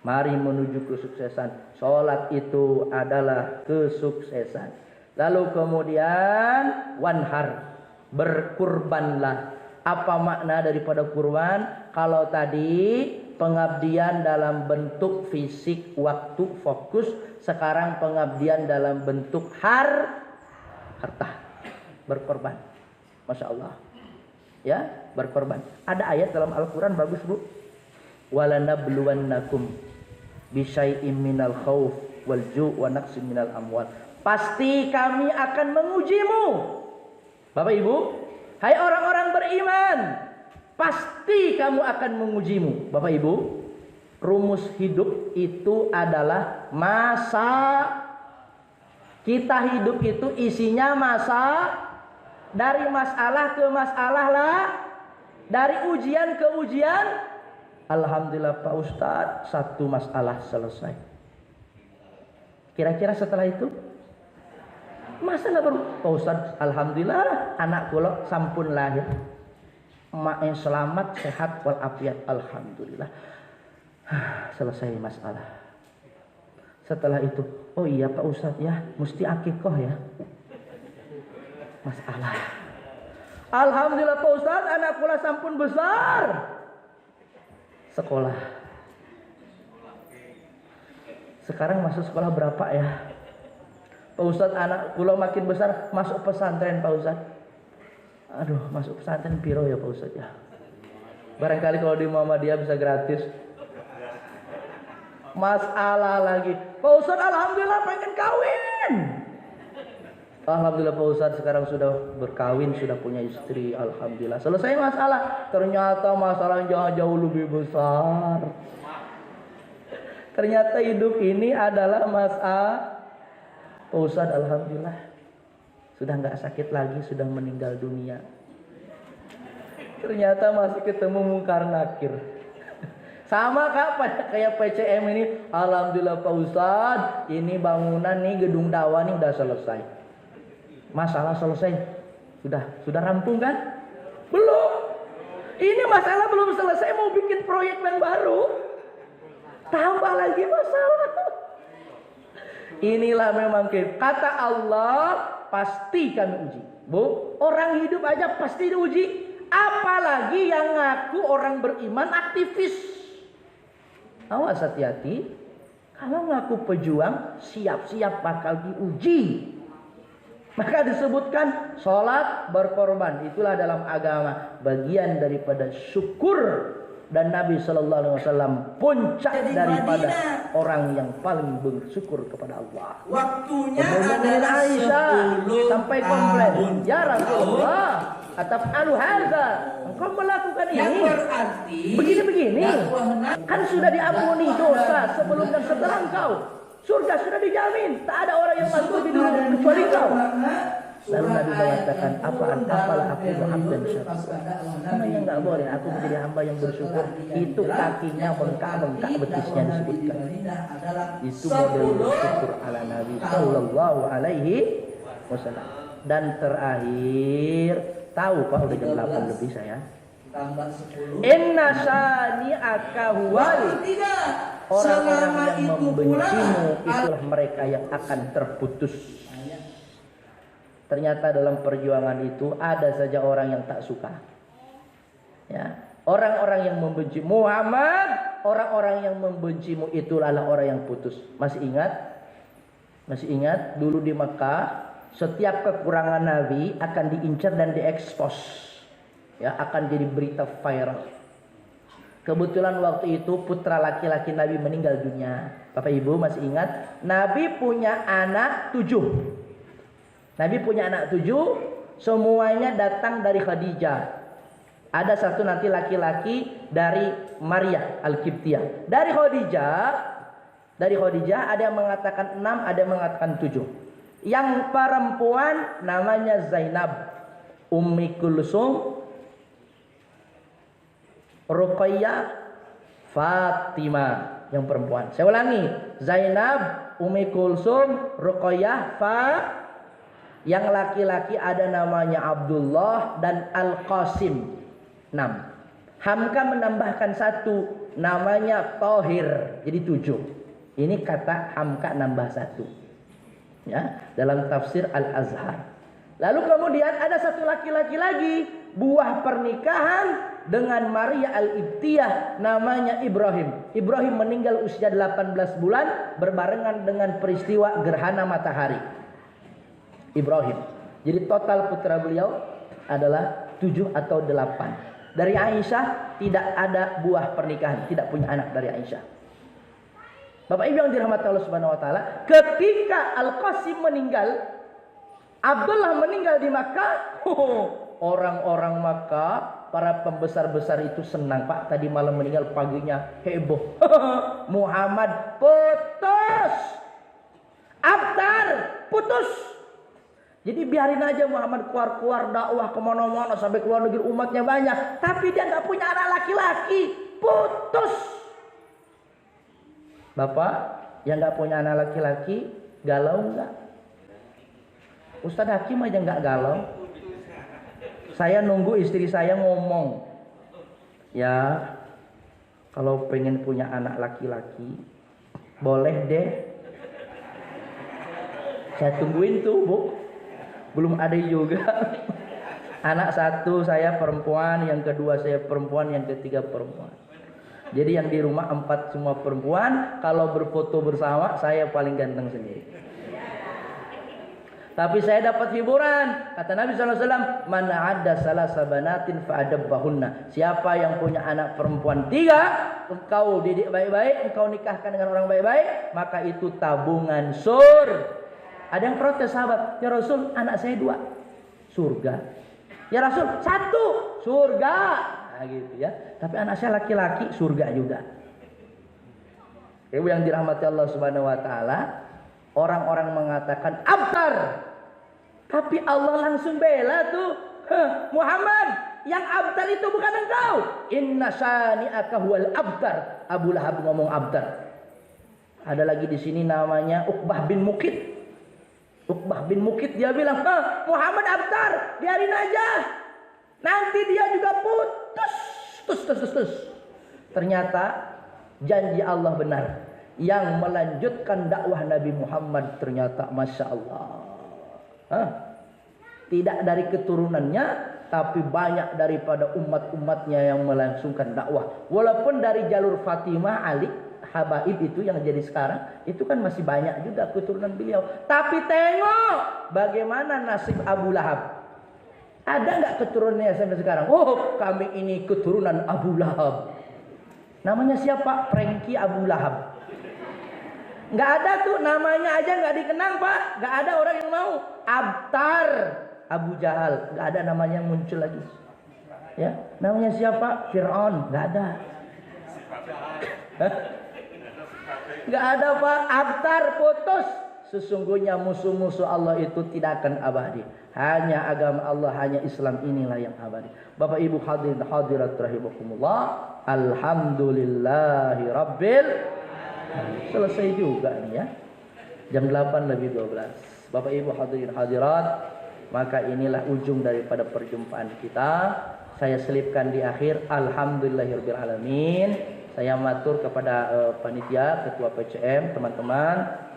Mari menuju kesuksesan. Sholat itu adalah kesuksesan. Lalu kemudian wanhar, berkurbanlah. Apa makna daripada kurban? Kalau tadi pengabdian dalam bentuk fisik, waktu, fokus. Sekarang pengabdian dalam bentuk harta. Berkorban. Masya Allah. Ya, berkorban. Ada ayat dalam Al-Quran bagus Bu. Walanabluwannakum bisyai'im minal khauf wal ju' wa naqsim minal amwal. Pasti kami akan mengujimu. Bapak Ibu, hai orang-orang beriman, pasti kamu akan mengujimu. Bapak Ibu, rumus hidup itu adalah masa. Kita hidup itu isinya masa. Dari masalah ke masalah lah. Dari ujian ke ujian. Alhamdulillah Pak Ustadz, satu masalah selesai. Kira-kira setelah itu masa nggak baru Pak Ustadz, alhamdulillah anak kula sampun lahir, emak yang selamat sehat walafiat, alhamdulillah. Selesai masalah. Setelah itu, oh iya Pak Ustadz ya, mesti akikoh ya. Masalah. Alhamdulillah Pak Ustadz, anak kula sampun besar. Sekolah. Sekarang masuk sekolah berapa ya? Pak Ustadz, anak kula makin besar, masuk pesantren Pak Ustadz. Aduh, masuk pesantren piro ya Pak Ustadz ya? Barangkali kalau di Muhammadiyah bisa gratis. Masalah lagi. Pak Ustadz, alhamdulillah pengen kawin. Alhamdulillah Pak Ustadz sekarang sudah berkawin, sudah punya istri. Alhamdulillah. Selesai masalah. Ternyata masalah jauh lebih besar. Ternyata hidup ini adalah masalah. Pak Ustadz alhamdulillah sudah gak sakit lagi, sudah meninggal dunia. Ternyata masih ketemu mungkar nakir. Sama kayak PCM ini. Alhamdulillah Pak Ustadz, ini bangunan nih, gedung dakwah nih udah selesai. Masalah selesai. Sudah rampung kan? Belum. Ini masalah belum selesai, mau bikin proyek yang baru. Tambah lagi masalah. Inilah memang kata Allah, pasti kami uji. Bu, orang hidup aja pasti diuji. Apalagi yang ngaku orang beriman aktivis. Awas hati-hati. Kalau ngaku pejuang, siap-siap bakal diuji. Maka disebutkan sholat, berkorban. Itulah dalam agama bagian daripada syukur. Dan Nabi SAW puncak daripada orang yang paling bersyukur kepada Allah. Waktunya Kemudian Aisyah sampai komplain, ya Rasulullah, ataf'alu hadza, engkau melakukan ini begini-begini, kan sudah diampuni dosa sebelum dan setelah engkau, surga sudah dijamin, tak ada orang yang masuk di dunia kecuali engkau. Lalu Nabi mengatakan, apalah aku abdan syakur. Namanya enggak boleh aku menjadi hamba yang bersyukur. Itu kakinya bengkak-bengkak, betisnya disebutkan. Itu model bersyukur ala Nabi sallallahu alaihi wasallam. Dan terakhir, tahu Pak udah jam 8 lebih saya. Inna syani'aka huwal. Orang-orang yang membencimu itulah mereka yang akan terputus. Ternyata dalam perjuangan itu ada saja orang yang tak suka. Ya, orang-orang yang membenci Muhammad, orang-orang yang membencimu itulah orang yang putus. Masih ingat? Masih ingat dulu di Mekah, setiap kekurangan Nabi akan diincar dan diekspos. Ya, akan jadi berita viral. Kebetulan waktu itu putra laki-laki Nabi meninggal dunia. Bapak Ibu masih ingat? Nabi punya anak 7. Nabi punya anak 7, semuanya datang dari Khadijah. Ada satu nanti laki-laki dari Maria Al-Qibtiyah. Dari Khadijah ada yang mengatakan 6, ada yang mengatakan 7. Yang perempuan namanya Zainab, Ummi Kulsum, Ruqayyah, Fatimah. Yang perempuan. Saya ulangi, Zainab, Ummi Kulsum, Ruqayyah, Yang laki-laki ada namanya Abdullah dan Al-Qasim. 6. Hamka menambahkan 1, namanya Tohir. Jadi 7. Ini kata Hamka nambah 1. Ya, dalam tafsir Al-Azhar. Lalu kemudian ada satu laki-laki lagi, buah pernikahan dengan Maria Al-Ibtiyah, namanya Ibrahim. Ibrahim meninggal usia 18 bulan berbarengan dengan peristiwa gerhana matahari. Ibrahim. Jadi total putra beliau adalah 7 atau 8. Dari Aisyah tidak ada buah pernikahan, tidak punya anak dari Aisyah. Bapak Ibu yang dirahmati Allah Subhanahu wa taala, ketika Al-Qasim meninggal, Abdullah meninggal di Makkah, orang-orang Makkah, para pembesar-besar itu senang. Pak, tadi malam meninggal, paginya heboh. Muhammad putus. Abtar putus. Jadi biarin aja Muhammad keluar-keluar dakwah kemana-mana sampai keluar negeri, umatnya banyak. Tapi dia nggak punya anak laki-laki, putus. Bapak yang nggak punya anak laki-laki, galau nggak? Ustadz Hakim aja nggak galau. Saya nunggu istri saya ngomong, ya kalau pengen punya anak laki-laki, boleh deh. Saya tungguin tuh, Bu. Belum ada juga. Anak 1 saya perempuan, yang kedua saya perempuan, yang ketiga perempuan. Jadi yang di rumah 4 semua perempuan. Kalau berfoto bersama saya paling ganteng sendiri. Tapi saya dapat hiburan. Kata Nabi SAW, "Man adda salasa banatin fa'adabbahunna." Siapa yang punya anak perempuan 3, engkau didik baik-baik, engkau nikahkan dengan orang baik-baik, maka itu tabungan surga. Ada yang protes sahabat, ya Rasul, anak saya 2, surga. Ya Rasul, 1, surga. Nah gitu ya. Tapi anak saya laki-laki, surga juga. Ibu yang dirahmati Allah Subhanahu wa taala, orang-orang mengatakan abtar. Tapi Allah langsung bela tuh. Muhammad, yang abtar itu bukan engkau. Inna syani'aka huwal abtar. Abu Lahab ngomong abtar. Ada lagi di sini namanya Uqbah bin Mukit. Uqbah bin Mukit dia bilang, Muhammad abtar, biarin aja. Nanti dia juga putus. Ternyata janji Allah benar. Yang melanjutkan dakwah Nabi Muhammad ternyata Masya Allah. Tidak dari keturunannya, tapi banyak daripada umat-umatnya yang melangsungkan dakwah. Walaupun dari jalur Fatimah, Ali, Habaib itu yang jadi sekarang, itu kan masih banyak juga keturunan beliau. Tapi tengok bagaimana nasib Abu Lahab. Ada nggak keturunannya sampai sekarang? Oh, kami ini keturunan Abu Lahab. Namanya siapa? Prengki Abu Lahab. Nggak ada tuh, namanya aja nggak dikenang Pak. Nggak ada orang yang mau. Abtar Abu Jahal, nggak ada namanya yang muncul lagi. Ya, namanya siapa? Fir'aun, nggak ada. Nggak ada Pak. Abtar putus. Sesungguhnya musuh-musuh Allah itu tidak akan abadi. Hanya agama Allah, hanya Islam inilah yang abadi. Bapak Ibu hadirin hadirat rahimakumullah. Alhamdulillahi Rabbil. Selesai juga nih ya. Jam 8 lebih 12. Bapak Ibu hadirin hadirat, maka inilah ujung daripada perjumpaan kita. Saya selipkan di akhir alhamdulillahirabbil alamin. Saya matur kepada panitia, ketua PCM, teman-teman.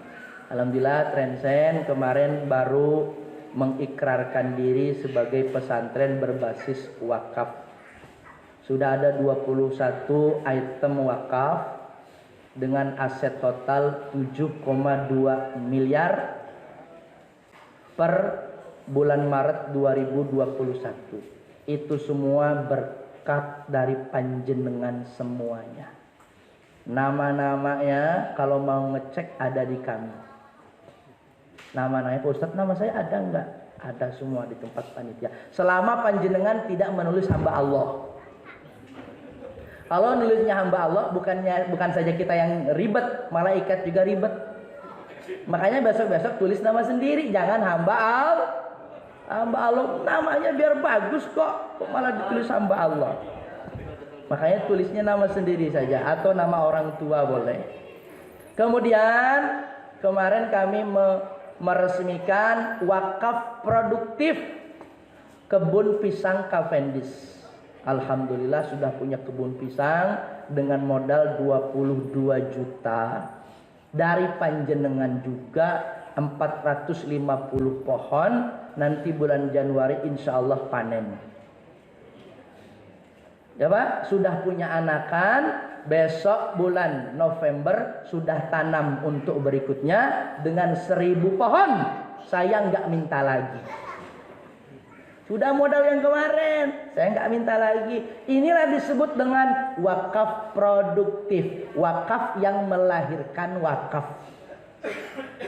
Alhamdulillah Trensen kemarin baru mengikrarkan diri sebagai pesantren berbasis wakaf. Sudah ada 21 item wakaf dengan aset total 7,2 miliar per bulan Maret 2021. Itu semua berkat dari panjenengan semuanya. Nama-namanya kalau mau ngecek ada di kami. Nama-namanya Pak Ustadz, nama saya ada enggak? Ada semua di tempat panitia. Selama panjenengan tidak menulis hamba Allah. Kalau nulisnya hamba Allah, bukan saja kita yang ribet, malaikat juga ribet. Makanya besok-besok tulis nama sendiri, jangan hamba Allah. Hamba Allah namanya biar bagus kok malah ditulis hamba Allah. Makanya tulisnya nama sendiri saja atau nama orang tua boleh. Kemudian kemarin kami meresmikan wakaf produktif kebun pisang Cavendish. Alhamdulillah sudah punya kebun pisang dengan modal 22 juta. Dari panjenengan juga 450 pohon. Nanti bulan Januari insya Allah panen. Ya Pak, sudah punya anakan. Besok bulan November sudah tanam untuk berikutnya dengan 1000 pohon. Saya nggak minta lagi. Sudah modal yang kemarin, saya nggak minta lagi. Inilah disebut dengan wakaf produktif, wakaf yang melahirkan wakaf.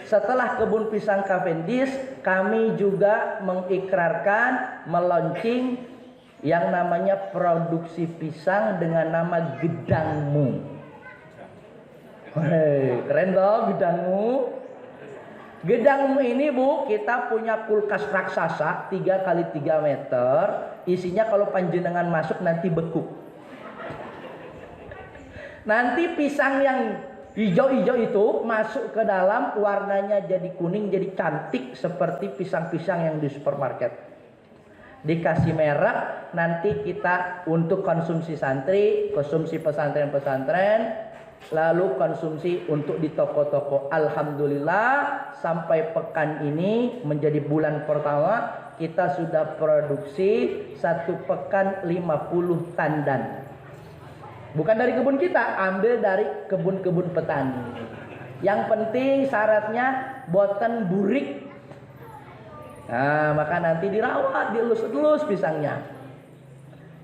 Setelah kebun pisang Cavendish, kami juga mengikrarkan, meluncing yang namanya produksi pisang dengan nama Gedangmu. Hei, keren dong Gedangmu. Gedangmu ini Bu, kita punya kulkas raksasa 3x3 meter. Isinya kalau panjenengan masuk nanti beku. Nanti pisang yang hijau-hijau itu masuk ke dalam, warnanya jadi kuning, jadi cantik seperti pisang-pisang yang di supermarket. Dikasih merek, nanti kita untuk konsumsi santri, konsumsi pesantren-pesantren, lalu konsumsi untuk di toko-toko. Alhamdulillah sampai pekan ini menjadi bulan pertama kita sudah produksi 1 pekan 50 tandan. Bukan dari kebun kita, ambil dari kebun-kebun petani. Yang penting syaratnya boten burik. Nah, maka nanti dirawat, dielus-elus pisangnya.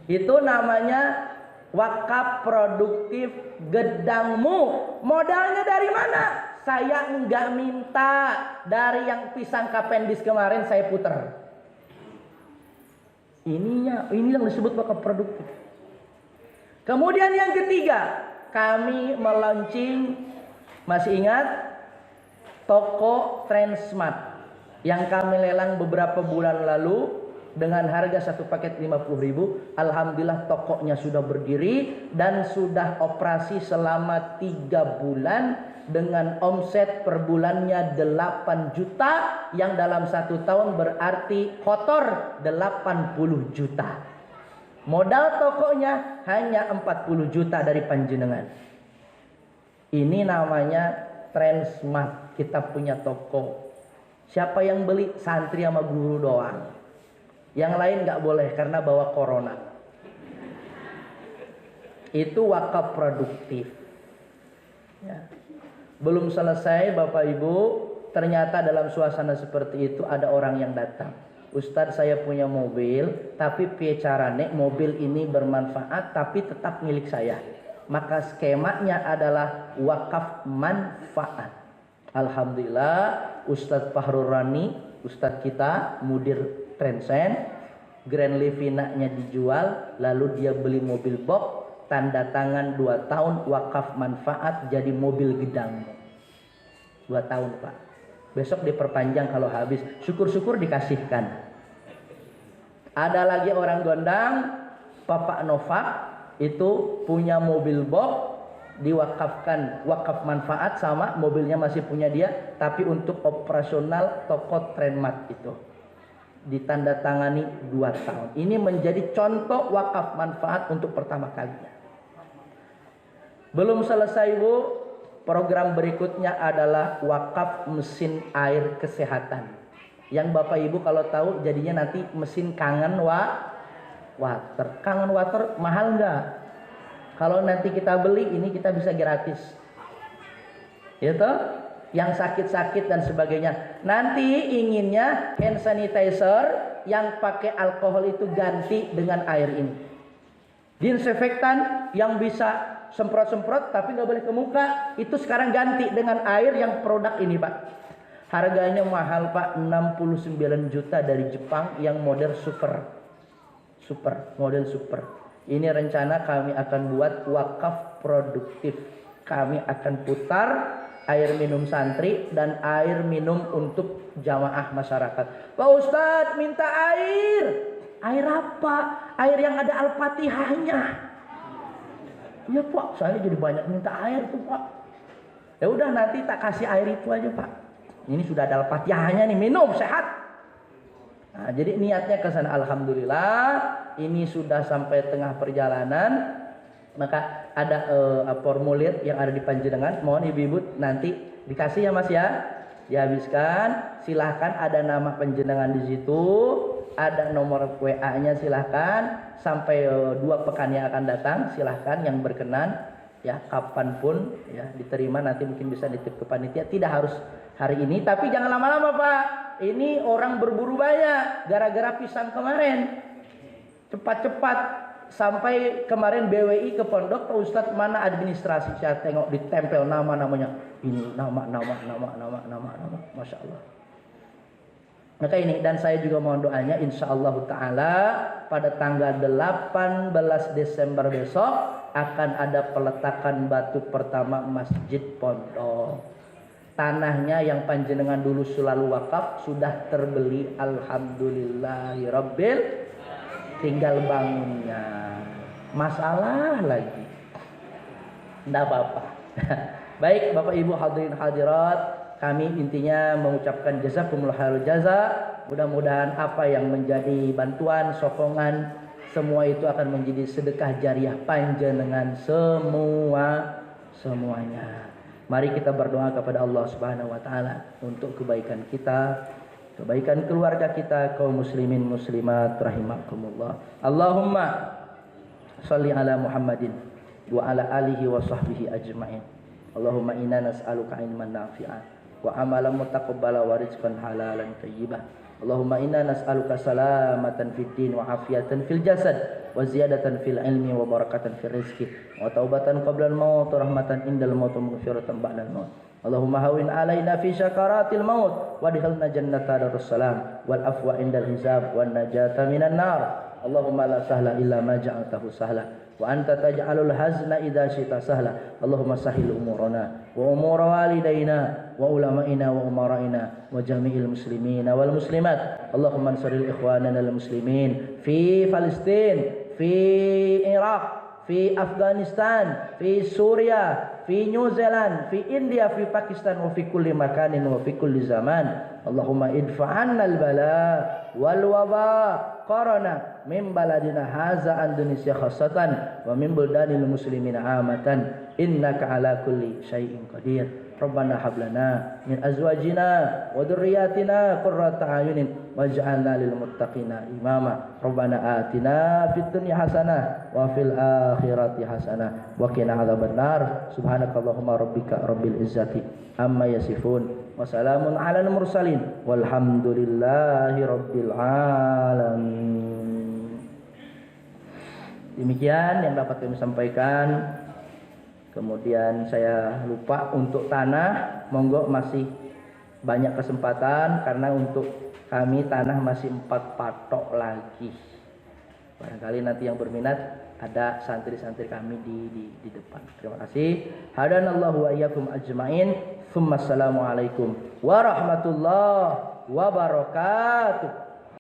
Itu namanya wakaf produktif Gedangmu. Modalnya dari mana? Saya enggak minta. Dari yang pisang Cavendish kemarin saya puter. Ini yang disebut wakaf produktif. Kemudian yang ketiga, kami melaunching, masih ingat, toko Transmart yang kami lelang beberapa bulan lalu dengan harga 1 paket 50.000. Alhamdulillah tokonya sudah berdiri dan sudah operasi selama 3 bulan dengan omset per bulannya 8 juta, yang dalam 1 tahun berarti kotor 80 juta. Modal tokonya hanya 40 juta dari panjenengan. Ini namanya Transmart. Kita punya toko. Siapa yang beli? Santri sama guru doang. Yang lain nggak boleh karena bawa corona. Itu wakaf produktif. Ya. Belum selesai Bapak Ibu, ternyata dalam suasana seperti itu ada orang yang datang. Ustadz saya punya mobil, tapi piye carane mobil ini bermanfaat tapi tetap milik saya. Maka skemanya adalah wakaf manfaat. Alhamdulillah Ustadz Fahrul Rani, Ustadz kita, mudir Transcend, Grand Livina-nya dijual, lalu dia beli mobil box, tanda tangan 2 tahun wakaf manfaat jadi mobil gedang. 2 tahun Pak. Besok diperpanjang kalau habis. Syukur-syukur dikasihkan. Ada lagi orang Gondang, Bapak Novak itu punya mobil box, diwakafkan wakaf manfaat sama mobilnya masih punya dia, tapi untuk operasional toko Trenmat itu ditandatangani 2 tahun. Ini menjadi contoh wakaf manfaat untuk pertama kalinya. Belum selesai Bu, program berikutnya adalah wakaf mesin air kesehatan. Yang Bapak Ibu kalau tahu jadinya nanti mesin kangen water. Kangen water mahal enggak? Kalau nanti kita beli ini kita bisa gratis. Ya toh? Yang sakit-sakit dan sebagainya. Nanti inginnya hand sanitizer yang pakai alkohol itu ganti dengan air ini. Disinfektan yang bisa semprot-semprot tapi nggak boleh ke muka, itu sekarang ganti dengan air yang produk ini Pak. Harganya mahal Pak, 69 juta dari Jepang yang model model super. Ini rencana kami akan buat wakaf produktif. Kami akan putar air minum santri dan air minum untuk jamaah masyarakat. Pak Ustadz minta air. Air apa? Air yang ada Al-Fatihahnya. Ya Pak, saya jadi banyak minta air tuh Pak. Ya udah nanti tak kasih air itu aja Pak. Ini sudah ada Al-Fatihahnya nih, minum sehat. Nah, jadi niatnya ke sana. Alhamdulillah, ini sudah sampai tengah perjalanan. Maka ada formulir yang ada di Panjenengan. Mohon ibu-ibu nanti dikasih ya Mas ya. Dihabiskan, silahkan ada nama Panjenengan di situ, ada nomor WA-nya silahkan. Sampai 2 pekan yang akan datang, silahkan yang berkenan ya kapanpun ya diterima, nanti mungkin bisa nitip ke panitia. Tidak harus hari ini, tapi jangan lama-lama Pak. Ini orang berburu banyak gara-gara pisang kemarin. Cepat-cepat. Sampai kemarin BWI ke pondok, Pak Ustadz mana administrasi, saya tengok ditempel namanya. Ini nama, Masya Allah. Maka ini, dan saya juga mohon doanya, insya Allah Ta'ala pada tanggal 18 Desember besok akan ada peletakan batu pertama masjid pondok. Tanahnya yang Panjenengan dulu selalu wakaf sudah terbeli, alhamdulillahirabbil, tinggal bangunnya. Masalah lagi tidak apa-apa. Baik Bapak Ibu hadirin hadirat, kami intinya mengucapkan jazakumullah khairul jaza. Mudah-mudahan apa yang menjadi bantuan, sokongan, semua itu akan menjadi sedekah jariah Panjenengan semuanya. Mari kita berdoa kepada Allah Subhanahu wa taala untuk kebaikan kita, kebaikan keluarga kita, kaum muslimin muslimat rahimakumullah. Allahumma shalli ala Muhammadin wa ala alihi wa sahbihi ajma'in. Allahumma inna nas'aluka ilman nafi'an wa amalan mutaqabbala wa rizqan halalan thayyibah. Allahumma inna nas'aluka salamatan fid din wa afiatan fil jasad wa ziyadatan fil ilmi wa barakatan fil rizqi wa taubatan qabla al maut wa rahmatan indal maut wa maghfiratan ba'da al maut. Allahumma hawin alaina fi syakaratil maut wa adkhilna jannata darussalam wal afwa indal hisab wan najata minan nar. Allahumma la sahla illa ma ja'altahu sahla wa anta taj'alul hazna idza syi'ta sahla. Allahumma sahhil umurana wa umur walidayna wa ulama'ina wa umara'ina wa jami'il muslimina wal muslimat. Allahumma ansiril ikhwanana al muslimin fi Palestin, fi Iraq, fi Afghanistan, fi Suria, fi New Zealand, fi India, fi Pakistan, wa fi kulli makanin wa fi kulli zaman. Allahumma idfa'anna al-bala wal waba qarana min baladina haza Indonesia khassatan wa min buldanil muslimina amatan innaka ala kulli syai'in qadir. Rabbana hab lana min azwajina wa dhurriyyatina qurrata a'yunin waj'alna lil muttaqina imama. Rabbana atina fid dunya hasanah wa fil akhirati hasanah wa qina adzabannar. Subhanakallahumma rabbika rabbil izzati amma yasifun wa salamun alal mursalin walhamdulillahi rabbil alamin. Demikian yang dapat kami sampaikan. Kemudian saya lupa untuk tanah, monggo masih banyak kesempatan karena untuk kami tanah masih 4 patok lagi. Barangkali nanti yang berminat ada santri-santri kami di depan. Terima kasih. Hadanallahu wa iyyakum ajmain. Assalamualaikum warahmatullahi wabarakatuh.